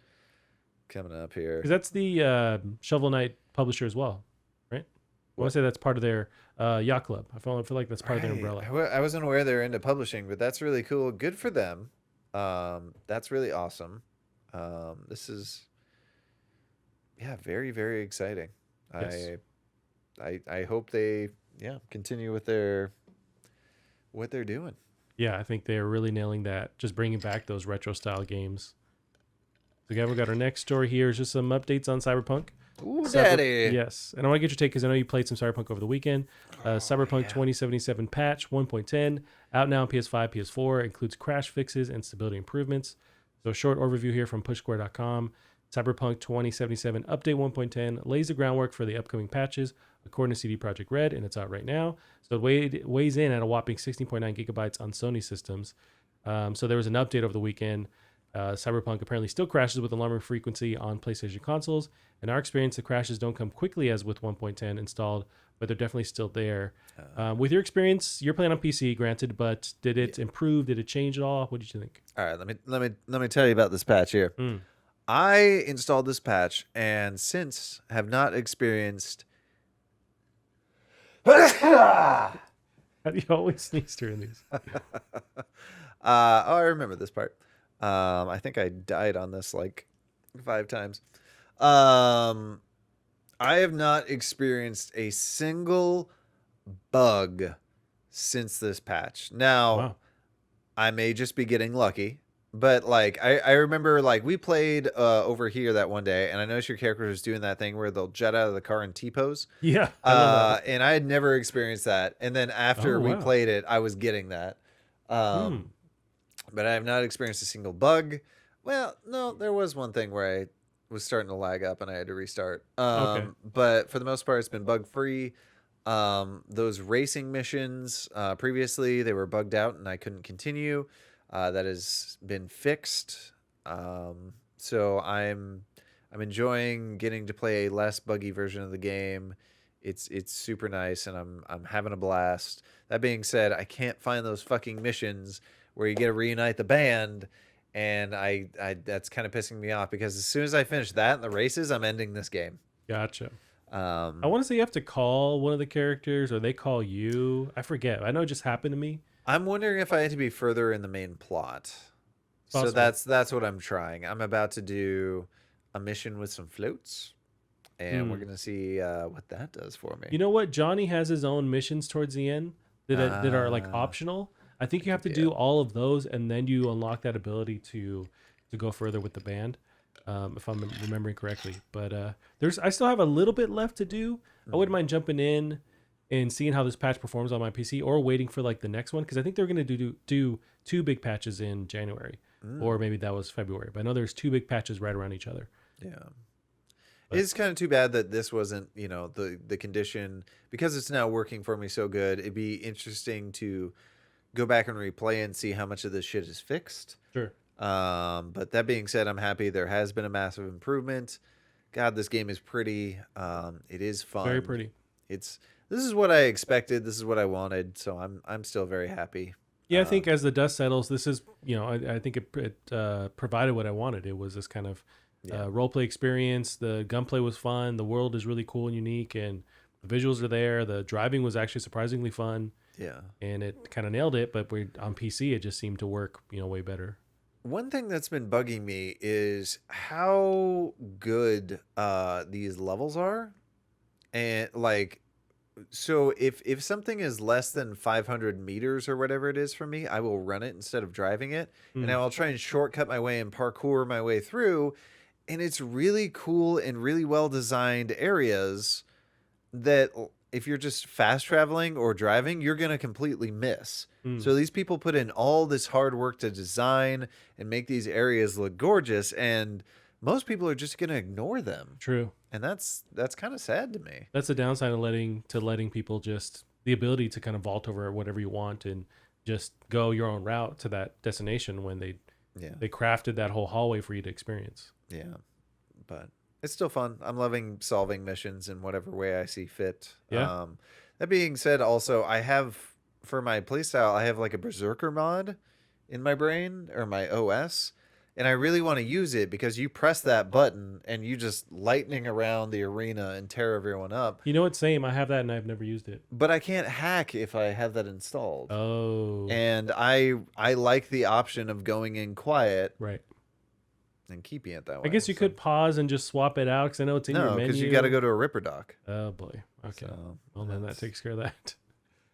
coming up here. Because that's the Shovel Knight publisher as well, right? I want to say that's part of their Yacht Club. I feel like that's part of their umbrella. I wasn't aware they're into publishing, but that's really cool. Good for them. That's really awesome. This is, yeah, very, very exciting. Yes. I hope they continue with what they're doing. Yeah, I think they're really nailing that. Just bringing back those retro style games. So, yeah, we got our next story here. Is just some updates on Cyberpunk. Ooh, daddy. Yes, and I want to get your take because I know you played some Cyberpunk over the weekend. Cyberpunk 2077 patch 1.10 out now on PS5, PS4. Includes crash fixes and stability improvements. So a short overview here from pushsquare.com. Cyberpunk 2077 update 1.10 lays the groundwork for the upcoming patches, according to CD Projekt Red, and it's out right now. So it weighs in at a whopping 16.9 gigabytes on Sony systems. So there was an update over the weekend. Cyberpunk apparently still crashes with alarming frequency on PlayStation consoles. In our experience, the crashes don't come quickly as with 1.10 installed, but they're definitely still there. With your experience, you're playing on PC, granted, but did it improve? Did it change at all? What did you think? All right, let me tell you about this patch here. I installed this patch and since have not experienced. How do you always sneeze during these? I remember this part. I think I died on this like 5 times. I have not experienced a single bug since this patch. Now, Wow. I may just be getting lucky, but like I remember like we played over here that one day, and I noticed your character was doing that thing where they'll jet out of the car and T-pose. Yeah. I love that. And I had never experienced that. And then after we wow. played it, I was getting that. But I have not experienced a single bug. Well, no, there was one thing where I was starting to lag up and I had to restart. Okay. But for the most part, it's been bug free. Those racing missions previously, they were bugged out and I couldn't continue. That has been fixed. So I'm enjoying getting to play a less buggy version of the game It's super nice, and I'm having a blast. That being said, I can't find those fucking missions where you get to reunite the band, and I that's kind of pissing me off because as soon as I finish that and the races, I'm ending this game. Gotcha. I Um, want to say you have to call one of the characters or they call you. I forget. I know it just happened to me. I'm wondering if I had to be further in the main plot. So Possible. that's what I'm trying. I'm about to do a mission with some floats, and we're gonna see what that does for me. You know what? Johnny has his own missions towards the end that are like optional. I think you have to do all of those, and then you unlock that ability to go further with the band, if I'm remembering correctly. But I still have a little bit left to do. I wouldn't mind jumping in and seeing how this patch performs on my PC, or waiting for like the next one, because I think they're going to do two big patches in January, or maybe that was February. But I know there's two big patches right around each other. Yeah. It's kind of too bad that this wasn't, the condition, because it's now working for me so good. It'd be interesting to go back and replay and see how much of this shit is fixed. Sure. But that being said, I'm happy there has been a massive improvement. God, this game is pretty. It is fun. Very pretty. This is what I expected. This is what I wanted. So I'm still very happy. Yeah, I think as the dust settles, this is, I think it provided what I wanted. It was this kind of role play experience. The gunplay was fun. The world is really cool and unique, and the visuals are there. The driving was actually surprisingly fun. Yeah. And it kind of nailed it, but on PC, it just seemed to work, way better. One thing that's been bugging me is how good these levels are. And so if something is less than 500 meters or whatever it is from me, I will run it instead of driving it. And I'll try and shortcut my way and parkour my way through. And it's really cool and really well designed areas that if you're just fast traveling or driving, you're going to completely miss. So these people put in all this hard work to design and make these areas look gorgeous, and most people are just going to ignore them. True. And that's kind of sad to me. That's the downside of letting people just the ability to kind of vault over whatever you want and just go your own route to that destination when they crafted that whole hallway for you to experience. Yeah. But it's still fun. I'm loving solving missions in whatever way I see fit. Yeah. That being said, also, I have, for my playstyle, I have like a Berserker mod in my brain or my OS. And I really want to use it because you press that button and you just lightning around the arena and tear everyone up. You know what? Same. I have that and I've never used it. But I can't hack if I have that installed. Oh. And I like the option of going in quiet. Right. And keeping it that way. I guess you could pause and just swap it out because I know it's in your menu. No, because you got to go to a Ripper dock. Oh, boy. Okay. So, well, then that takes care of that.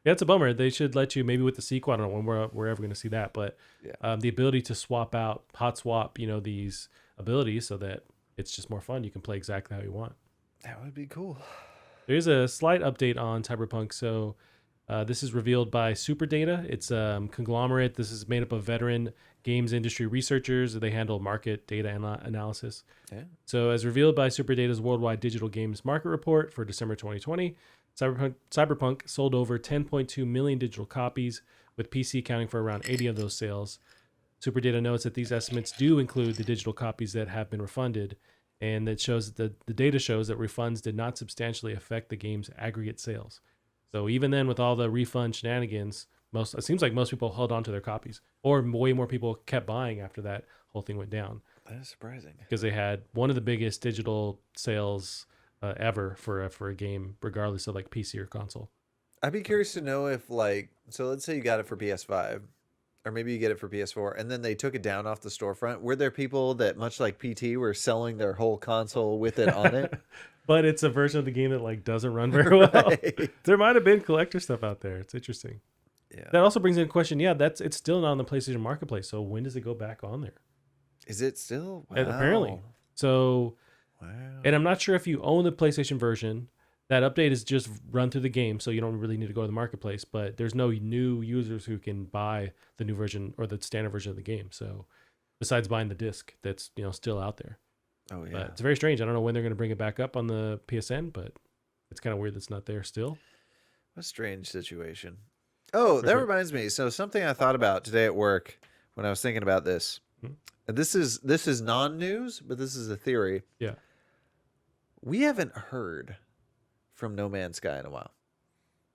Yeah, it's a bummer. They should let you, maybe with the sequel, I don't know when we're ever going to see that, but the ability to swap out, hot swap, these abilities so that it's just more fun. You can play exactly how you want. That would be cool. There's a slight update on Cyberpunk. So this is revealed by Superdata. It's a conglomerate. This is made up of veteran games industry researchers. They handle market data analysis. Yeah. So as revealed by Superdata's Worldwide Digital Games Market Report for December 2020, Cyberpunk sold over 10.2 million digital copies, with PC accounting for around 80 of those sales. Superdata notes that these estimates do include the digital copies that have been refunded, and that shows that the data shows that refunds did not substantially affect the game's aggregate sales. So even then, with all the refund shenanigans, it seems like most people held on to their copies, or way more people kept buying after that whole thing went down. That is surprising. Because they had one of the biggest digital sales ever for a game, regardless of like PC or console. I'd be curious to know if so let's say you got it for PS5, or maybe you get it for PS4, and then they took it down off the storefront. Were there people that, much like PT, were selling their whole console with it on it? But it's a version of the game that doesn't run very well. Right. There might have been collector stuff out there. It's interesting. Yeah. That also brings in a question. Yeah, it's still not on the PlayStation Marketplace. So when does it go back on there? Is it still? Wow. Apparently. So. Wow. And I'm not sure if you own the PlayStation version. That update is just run through the game, so you don't really need to go to the marketplace. But there's no new users who can buy the new version or the standard version of the game. So, besides buying the disc, that's still out there. Oh yeah, but it's very strange. I don't know when they're going to bring it back up on the PSN, but it's kind of weird that's not there still. What a strange situation. Oh, that reminds me. So something I thought about today at work when I was thinking about this. And this is non-news, but this is a theory. Yeah. We haven't heard from No Man's Sky in a while.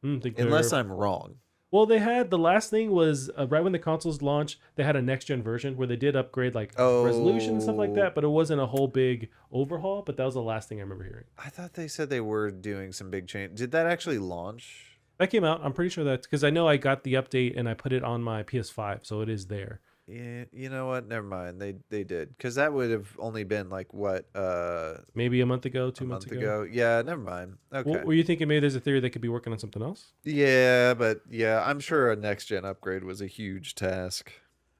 Think Unless they're- I'm wrong. Well, they had the last thing was right when the consoles launched, they had a next gen version where they did upgrade like resolution and stuff like Oh. that, but it wasn't a whole big overhaul. But that was the last thing I remember hearing. I thought they said they were doing some big change. Did that actually launch? That came out. I'm pretty sure that's because I know I got the update and I put it on my PS5, so it is there. Yeah, you know what? Never mind. They did, because that would have only been like what Maybe a month ago, a 2 months month ago. ago. Yeah, never mind. Okay. Were you thinking maybe there's a theory they could be working on something else? Yeah, but yeah, I'm sure a next gen upgrade was a huge task.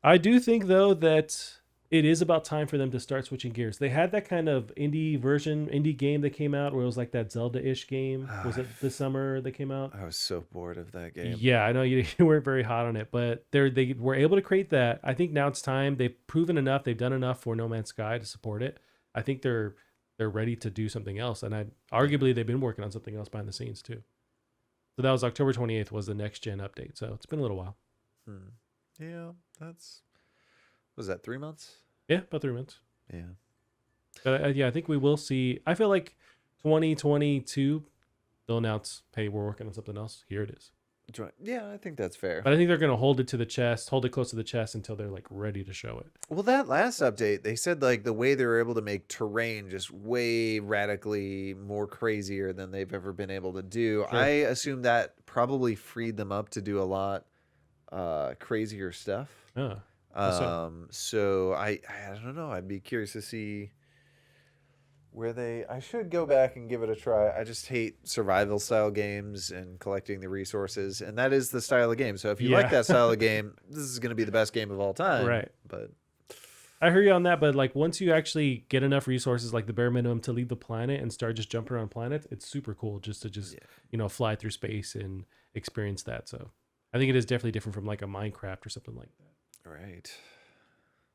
I do think though that it is about time for them to start switching gears. They had that kind of indie game that came out where it was like that Zelda-ish game. Was it this summer that came out? I was so bored of that game. Yeah, I know you weren't very hot on it, but they were able to create that. I think now it's time. They've proven enough. They've done enough for No Man's Sky to support it. I think they're ready to do something else, and arguably they've been working on something else behind the scenes too. So that was October 28th was the next gen update. So it's been a little while. Yeah, was that 3 months? Yeah, about 3 months. Yeah. But yeah, I think we will see. I feel like 2022 they'll announce, hey, we're working on something else. Here it is. Yeah, I think that's fair. But I think they're going to hold it close to the chest until they're like ready to show it. Well, that last update, they said like the way they were able to make terrain just way radically more crazier than they've ever been able to do. Sure. I assume that probably freed them up to do a lot crazier stuff. Yeah. So I don't know. I'd be curious to see where I should go back and give it a try. I just hate survival style games and collecting the resources, and that is the style of game. So if you like that style of game, this is going to be the best game of all time. Right. But I hear you on that, but like once you actually get enough resources, like the bare minimum to leave the planet and start just jumping around planets, it's super cool just to fly through space and experience that. So I think it is definitely different from like a Minecraft or something like that. Right.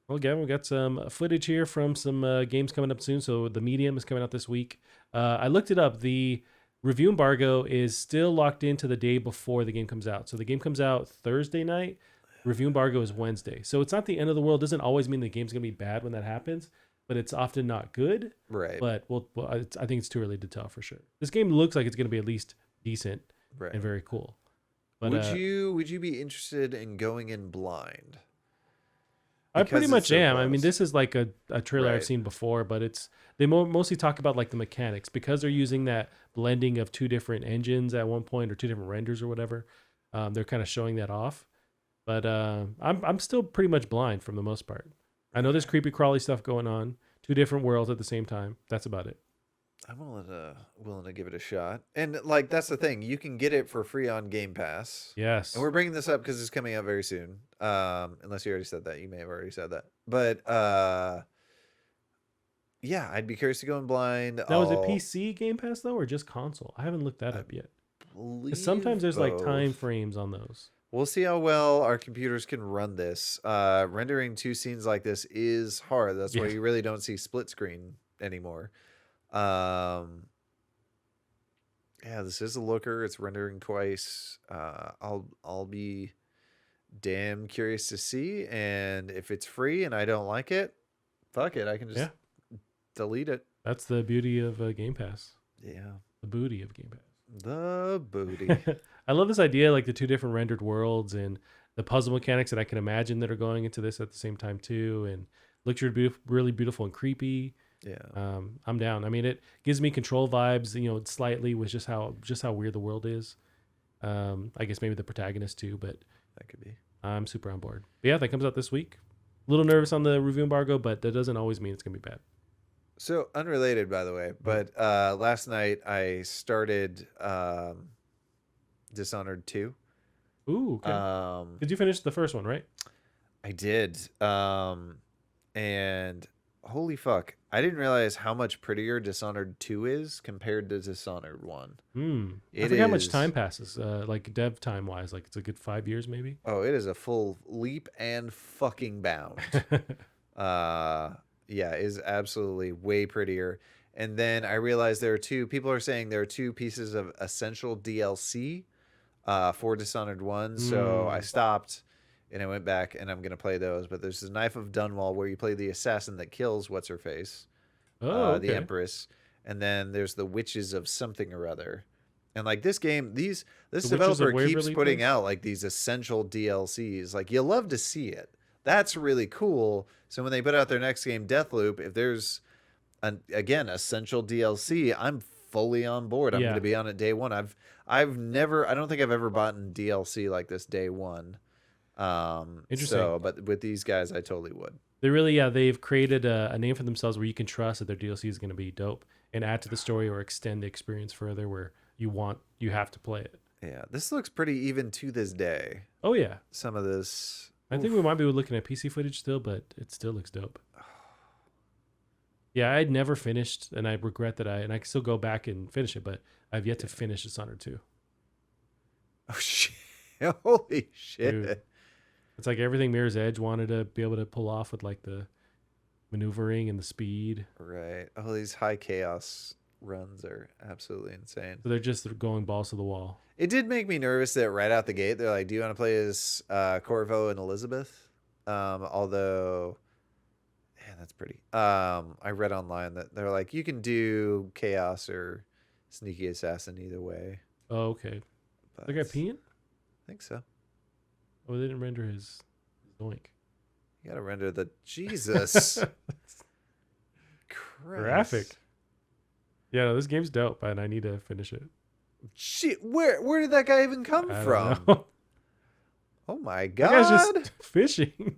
Well, again, we got some footage here from some games coming up soon. So The Medium is coming out this week. I looked it up. The review embargo is still locked into the day before the game comes out. So the game comes out Thursday night. Review embargo is Wednesday. So it's not the end of the world. Doesn't always mean the game's going to be bad when that happens, but it's often not good. Right. But I think it's too early to tell for sure. This game looks like it's going to be at least decent and very cool. But would you be interested in going in blind? I pretty much so am. I close. mean, this is like a trailer I've Right. seen before, but they mostly talk about like the mechanics because they're using that blending of two different engines at one point or two different renders or whatever. They're kind of showing that off, but I'm still pretty much blind for the most part. I know there's creepy crawly stuff going on, two different worlds at the same time. That's about it. I'm willing to give it a shot. And like that's the thing, you can get it for free on Game Pass. Yes. And we're bringing this up because it's coming out very soon. Unless you already said that, you may have already said that. But yeah, I'd be curious to go in blind. Now, is it PC Game Pass though, or just console? I haven't looked that up yet. 'Cause sometimes there's like time frames on those. We'll see how well our computers can run this. Rendering two scenes like this is hard. That's why you really don't see split screen anymore. Yeah, this is a looker. It's rendering twice. I'll be damn curious to see, and if it's free and I don't like it, fuck it. I can just delete it. That's the beauty of Game Pass. Yeah. The booty of Game Pass. The booty. I love this idea, like the two different rendered worlds and the puzzle mechanics that I can imagine that are going into this at the same time too, and looks really beautiful and creepy. Yeah. I'm down. I mean, it gives me Control vibes, slightly with just how weird the world is. I guess maybe the protagonist too, but That could be. I'm super on board. But yeah, that comes out this week. A little nervous on the review embargo, but that doesn't always mean it's gonna be bad. So unrelated, by the way, but last night I started Dishonored 2. Ooh, okay. Did you finish the first one, right? I did. And holy fuck, I didn't realize how much prettier Dishonored 2 is compared to Dishonored 1. I forget how much time passes, like dev time wise. Like it's a good 5 years, maybe. Oh, it is a full leap and fucking bound. Yeah, it is absolutely way prettier. And then I realized people are saying there are two pieces of essential DLC for Dishonored 1. So I stopped and I went back and I'm going to play those. But there's the Knife of Dunwall where you play the assassin that kills What's-Her-Face, Oh, okay. the Empress. And then there's the Witches of something or other. And like this game, this The Witches of developer keeps Waverly putting Place? out like these essential DLCs. Like you love to see it. That's really cool. So when they put out their next game, Deathloop, if there's again essential DLC, I'm fully on board. I'm going Yeah. to be on it day one. I don't think I've ever bought in DLC like this day one. Interesting. So, but with these guys, I totally would. They really, yeah, they've created a name for themselves where you can trust that their DLC is going to be dope and add to the story or extend the experience further where you have to play it. Yeah, this looks pretty even to this day. Oh yeah, Some of this. I think we might be looking at PC footage still, but it still looks dope. Yeah, I'd never finished, and I regret that and I can still go back and finish it, but I've yet to finish Dishonored 2. Oh shit! Holy shit! Dude. It's like everything Mirror's Edge wanted to be able to pull off with like the maneuvering and the speed. Right. Oh, these high chaos runs are absolutely insane. So they're just going balls to the wall. It did make me nervous that right out the gate they're like, "Do you want to play as Corvo and Elizabeth?" Although, yeah, that's pretty. I read online that they're like, you can do chaos or sneaky assassin either way. Oh, okay. But The guy peeing? I think so. Oh, they didn't render his doink. You gotta render the Jesus. Christ. Graphic. Yeah, no, this game's dope, and I need to finish it. Shit, where did that guy even come I from? don't know. Oh my That god. guy's just fishing.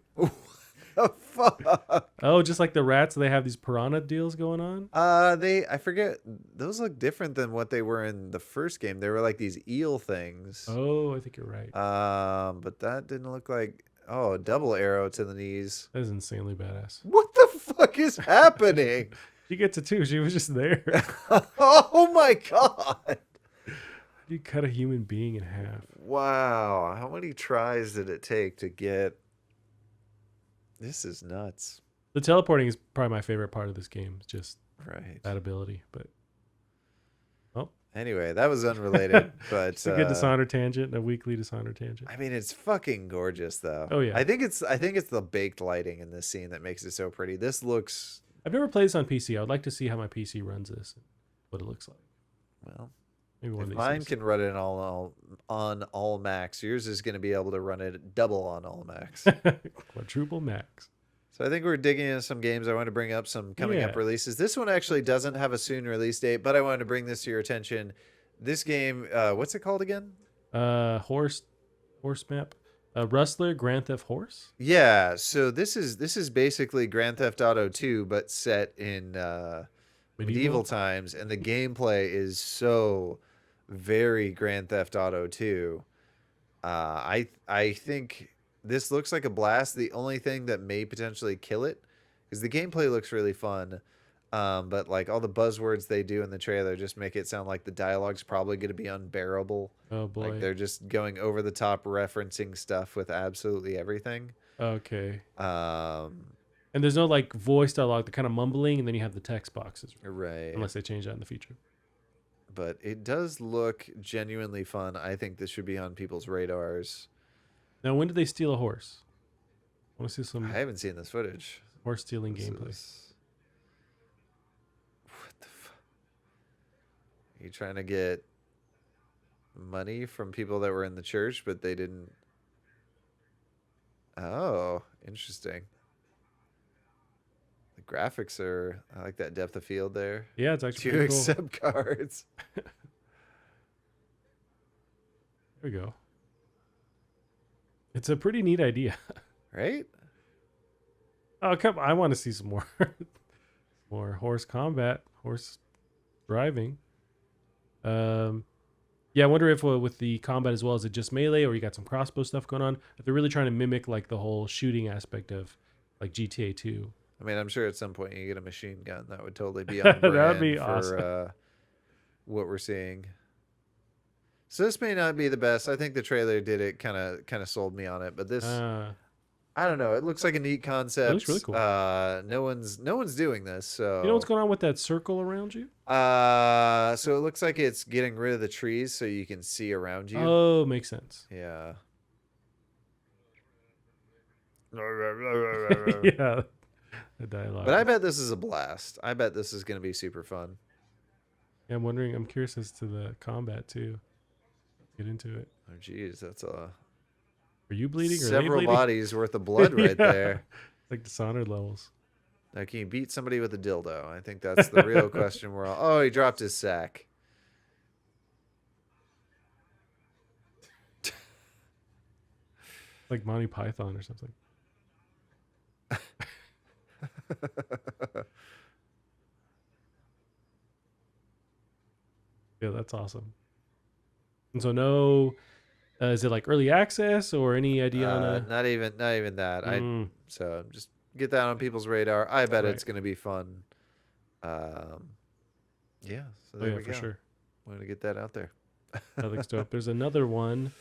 The fuck? Oh, just like the rats, they have these piranha deals going on. I forget. Those look different than what they were in the first game. They were like these eel things. Oh, I think you're right. But that didn't look like. Oh, double arrow to the knees. That is insanely badass. What the fuck is happening? She gets it too. She was just there. Oh my god. You cut a human being in half. Wow. How many tries did it take to get? This is nuts. The teleporting is probably my favorite part of this game. It's just Right. that ability. But Anyway, that was unrelated, but it's a good Dishonored tangent, a weekly Dishonored tangent. I mean, it's fucking gorgeous, though. Oh, yeah. I think it's the baked lighting in this scene that makes it so pretty. This looks I've never played this on PC. I would like to see how my PC runs this, what it looks like. well. Maybe one If of these mine days. can run it on all max, yours is going to be able to run it double on all max. Quadruple max. So I think we're digging into some games. I want to bring up some coming up Yeah. releases. This one actually doesn't have a soon release date, but I wanted to bring this to your attention. This game, what's it called again? Horse map. Rustler Grand Theft Horse. Yeah, so this is basically Grand Theft Auto 2, but set in medieval times, and the gameplay is so very Grand Theft Auto 2. I think this looks like a blast. The only thing that may potentially kill it is the gameplay looks really fun. But like all the buzzwords they do in the trailer just make it sound like the dialogue's probably going to be unbearable. Oh boy. Like they're just going over the top, referencing stuff with absolutely everything. Okay. Um, And there's no like voice dialogue, the kind of mumbling, and then you have the text boxes. right. Unless they change that in the future. But it does look genuinely fun. I think this should be on people's radars. Now, when did they steal a horse? I want to see some I haven't seen this footage. horse stealing This gameplay. What the fuck? Are you trying to get money from people that were in the church, but they didn't? Oh, interesting. The graphics are, I like that depth of field there. Yeah, it's actually To pretty cool. accept cards. There we go. It's a pretty neat idea. Right? Oh, come! I want to see some more, more horse combat, horse driving. Yeah, I wonder if with the combat as well, is it just melee, or you got some crossbow stuff going on? If they're really trying to mimic like the whole shooting aspect of like GTA 2. I mean, I'm sure at some point you get a machine gun. That would totally be on brand That would be for awesome. what we're seeing. So this may not be the best. I think the trailer did it kind of sold me on it, but this I don't know. It looks like a neat concept. looks really cool. No one's doing this. So You know what's going on with that circle around you? So it looks like it's getting rid of the trees so you can see around you. Oh, makes sense. Yeah. Yeah, the dialogue. But I bet this is a blast. I bet this is going to be super fun. Yeah, I'm wondering. I'm curious as to the combat too. Get into it. Oh, geez, that's a Are you bleeding? Or are they several bleeding? bodies worth of blood right Yeah. there. Like Dishonored levels. Now, can you beat somebody with a dildo? I think that's the real question. We're all. Oh, he dropped his sack. Like Monty Python or something. Yeah, that's awesome. And so no, is it like early access or any idea on a? Not even that. Mm, So just get that on people's radar. I bet Right. it's gonna be fun. Yeah. So oh there yeah, we for go. sure. Want to get that out there. That looks dope. There's another one,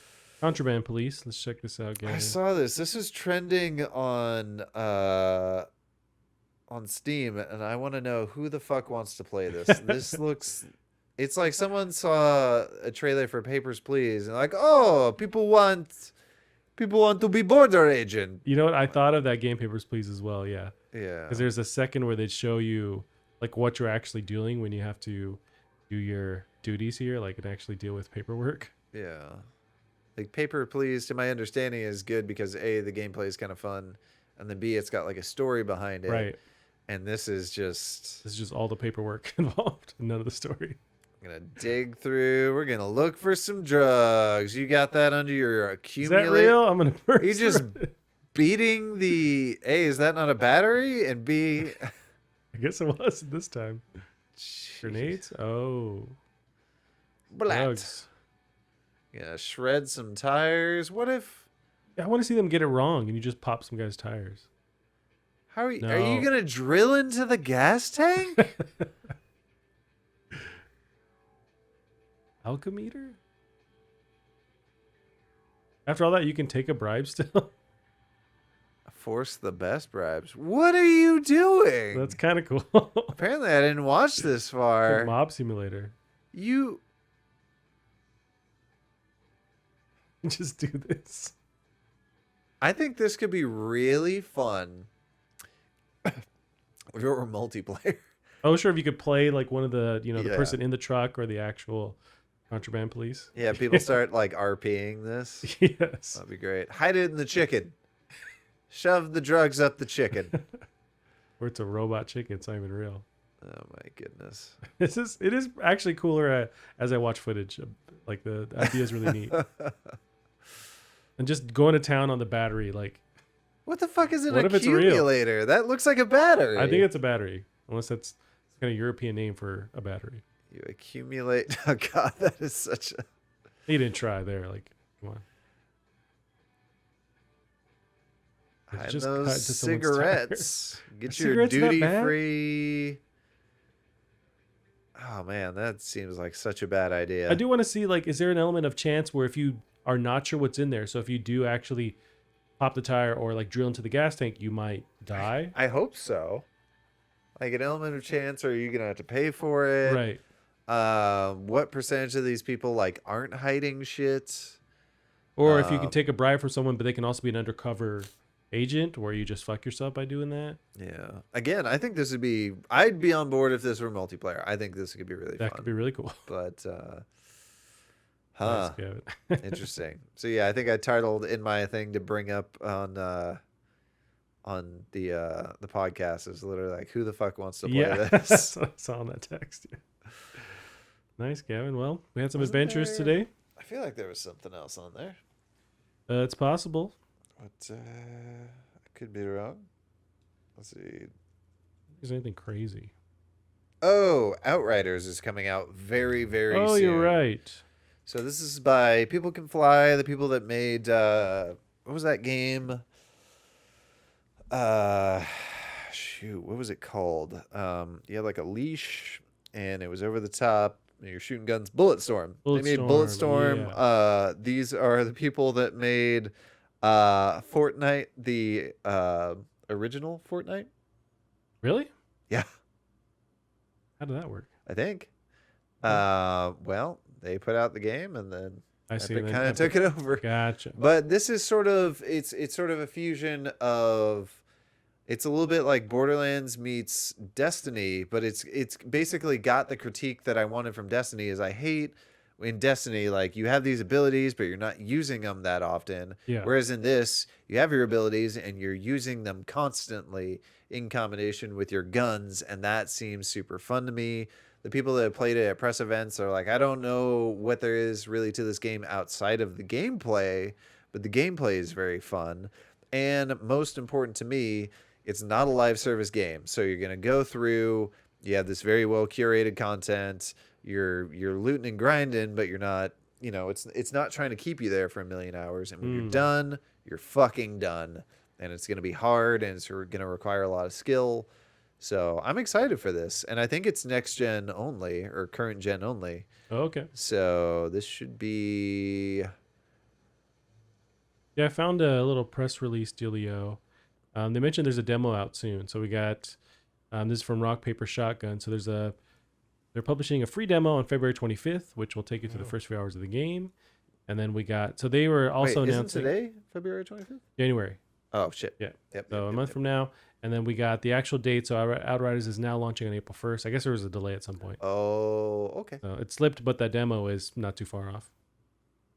Contraband Police. Let's check this out, I Gavin. saw this. This is trending on Steam, and I want to know who the fuck wants to play this. This looks. It's like someone saw a trailer for Papers, Please, and like, oh, people want to be border agent. You know what? I thought of that game Papers, Please as well. Yeah, Yeah. because there's a second where they show you like what you're actually doing when you have to do your duties here, like and actually deal with paperwork. Yeah. Like Paper Please, to my understanding, is good because A, the gameplay is kind of fun, and then B, it's got like a story behind it. Right. And this is just This is just all the paperwork involved, none of the story. I'm gonna dig through. We're gonna look for some drugs. You got that under your Is accumulate. that real? I'm gonna. Are you just beating the A? Is that not a battery? And B, I guess it was this time. Grenades? Oh. Blat. Drugs. Yeah, shred some tires. What if? I want to see them get it wrong and you just pop some guy's tires. How are you? No. Are you gonna drill into the gas tank? Alchemeter? After all that, you can take a bribe still? Force the best bribes. What are you doing? That's kind of cool. Apparently, I didn't watch this Like far. Mob Simulator. You. Just do this. I think this could be really fun if it were multiplayer. Oh, sure. If you could play like one of the, the Yeah. person in the truck or the actual contraband police. Yeah, people start like RPing this. Yes. That'd be great. Hide it in the chicken. Shove the drugs up the chicken. Or it's a robot chicken. It's not even real. Oh my goodness. It is actually cooler as I watch footage. Like the idea is really neat. And just going to town on the battery, like What the fuck is an What if it's real? accumulator? That looks like a battery. I think it's a battery, unless that's kind of European name for a battery. You accumulate. Oh god, that is such a. He didn't try there. Like, come on. Hide Just those cut to someone's cigarettes. Get your Cigarettes not duty bad? free. Oh man, that seems like such a bad idea. I do want to see, like, is there an element of chance where if you are not sure what's in there, so if you do actually pop the tire or like drill into the gas tank, you might die. I hope so. Like an element of chance, or are you gonna have to pay for it? Right. What percentage of these people like aren't hiding shit? Or if you can take a bribe from someone, but they can also be an undercover agent where you just fuck yourself by doing that. Yeah. Again, I think this would be. I'd be on board if this were multiplayer. I think this could be really That fun. could be really coung. But Nice, Gavin. interesting. So yeah, I think I titled in my thing to bring up on the podcast is literally like, who the fuck wants to play Yeah, this? that's what I saw in that text. Yeah. Nice, Gavin. Well, we had some Wasn't adventures there- today. I feel like there was something else on there. It's possible. But I could be wrong. Let's see. There's anything crazy. Oh, Outriders is coming out very, very soon. Oh, you're right. So this is by People Can Fly, the people that made what was that game? Shoot, what was it called? You had like a leash and it was over the top. And you're shooting guns. Bulletstorm. They made Bulletstorm. yeah. These are the people that made Fortnite, the original Fortnite. Really? Yeah, How did that work? I think. Well, they put out the game and then I see. Epic kind of took it over. Gotcha. But this is sort of it's sort of a fusion of It's a little bit like Borderlands meets Destiny, but it's basically got the critique that I wanted from Destiny. Is I hate in Destiny, like, you have these abilities, but you're not using them that often. Yeah. Whereas in this, you have your abilities and you're using them constantly in combination with your guns, and that seems super fun to me. The people that have played it at press events are like, I don't know what there is really to this game outside of the gameplay, but the gameplay is very fun. And most important to me, it's not a live service game. So you're going to go through, you have this very well curated content, you're looting and grinding, but you're not, it's not trying to keep you there for a million hours. And when you're done, you're fucking done. And it's going to be hard, and it's going to require a lot of skill. So I'm excited for this. And I think it's next gen only, or current gen only. Oh, okay. So this should be... Yeah, I found a little press release dealio. They mentioned there's a demo out soon. So we got, this is from Rock, Paper, Shotgun. So they're publishing a free demo on February 25th, which will take you through the first few hours of the game. And then we got, so they were also announcing. Isn't today February 25th? January. Oh, shit. Yeah. Yep. So a month from now. And then we got the actual date. So Outriders is now launching on April 1st. I guess there was a delay at some point. Oh, okay. So it slipped, but that demo is not too far off.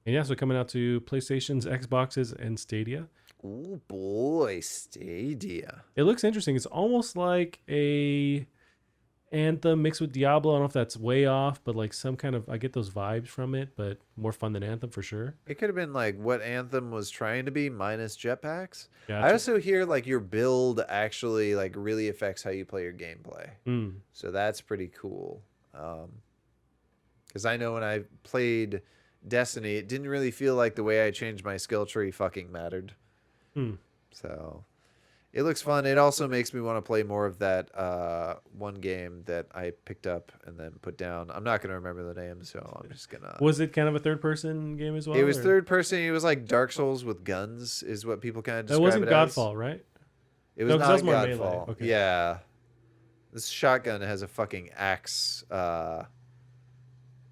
And yeah, so coming out to PlayStations, Xboxes, and Stadia. Oh boy, Stadia. It looks interesting. It's almost like a Anthem mixed with Diablo. I don't know if that's way off, but like some kind of, I get those vibes from it, but more fun than Anthem for sure. It could have been like what Anthem was trying to be minus jetpacks. Gotcha. I also hear like your build actually like really affects how you play your gameplay. So that's pretty cool. Because I know when I played Destiny, it didn't really feel like the way I changed my skill tree fucking mattered. So it looks fun. It also makes me want to play more of that one game that I picked up and then put down. I'm not going to remember the name, so I'm just going to... Was it kind of a third-person game as well? It was or? third person. It was like Dark Souls with guns is what people kind of describe It wasn't it as. Godfall, right? It was No, 'cause not that was more Godfall. melee. Okay. Yeah. This shotgun has a fucking axe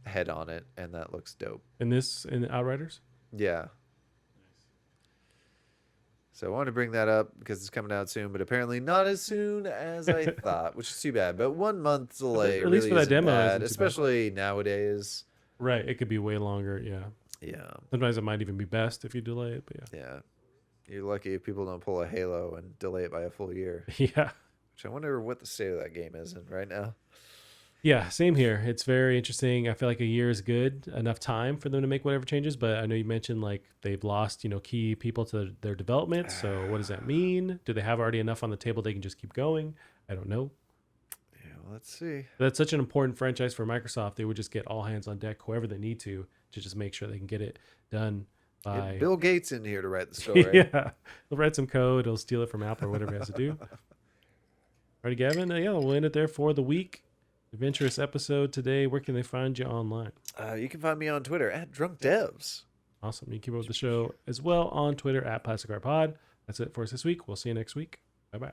head on it, and that looks dope. In Outriders? Yeah. So I wanted to bring that up because it's coming out soon, but apparently not as soon as I thought, which is too bad. But 1 month delay, At least really for that isn't demo, bad, isn't too bad. especially nowadays. Right. It could be way longer. Yeah. Yeah. Sometimes it might even be best if you delay it, but yeah. Yeah. You're lucky if people don't pull a Halo and delay it by a full year. Yeah. Which I wonder what the state of that game is in right now. Yeah, same here. It's very interesting. I feel like a year is good enough time for them to make whatever changes, but I know you mentioned like they've lost, key people to their development. So what does that mean? Do they have already enough on the table they can just keep going? I don't know. Yeah, well, let's see. That's such an important franchise for Microsoft. They would just get all hands on deck, whoever they need to just make sure they can get it done by Get Bill Gates in here to write the story. Yeah. He'll write some code, he'll steal it from Apple or whatever he has to do. Alrighty, Gavin. Yeah, we'll end it there for the week. Adventurous episode today. Where can they find you online? You can find me on Twitter at DrunkDevs. Awesome. You can keep up with the show as well on Twitter at Plastic Art Pod. That's it for us this week. We'll see you next week. Bye-bye.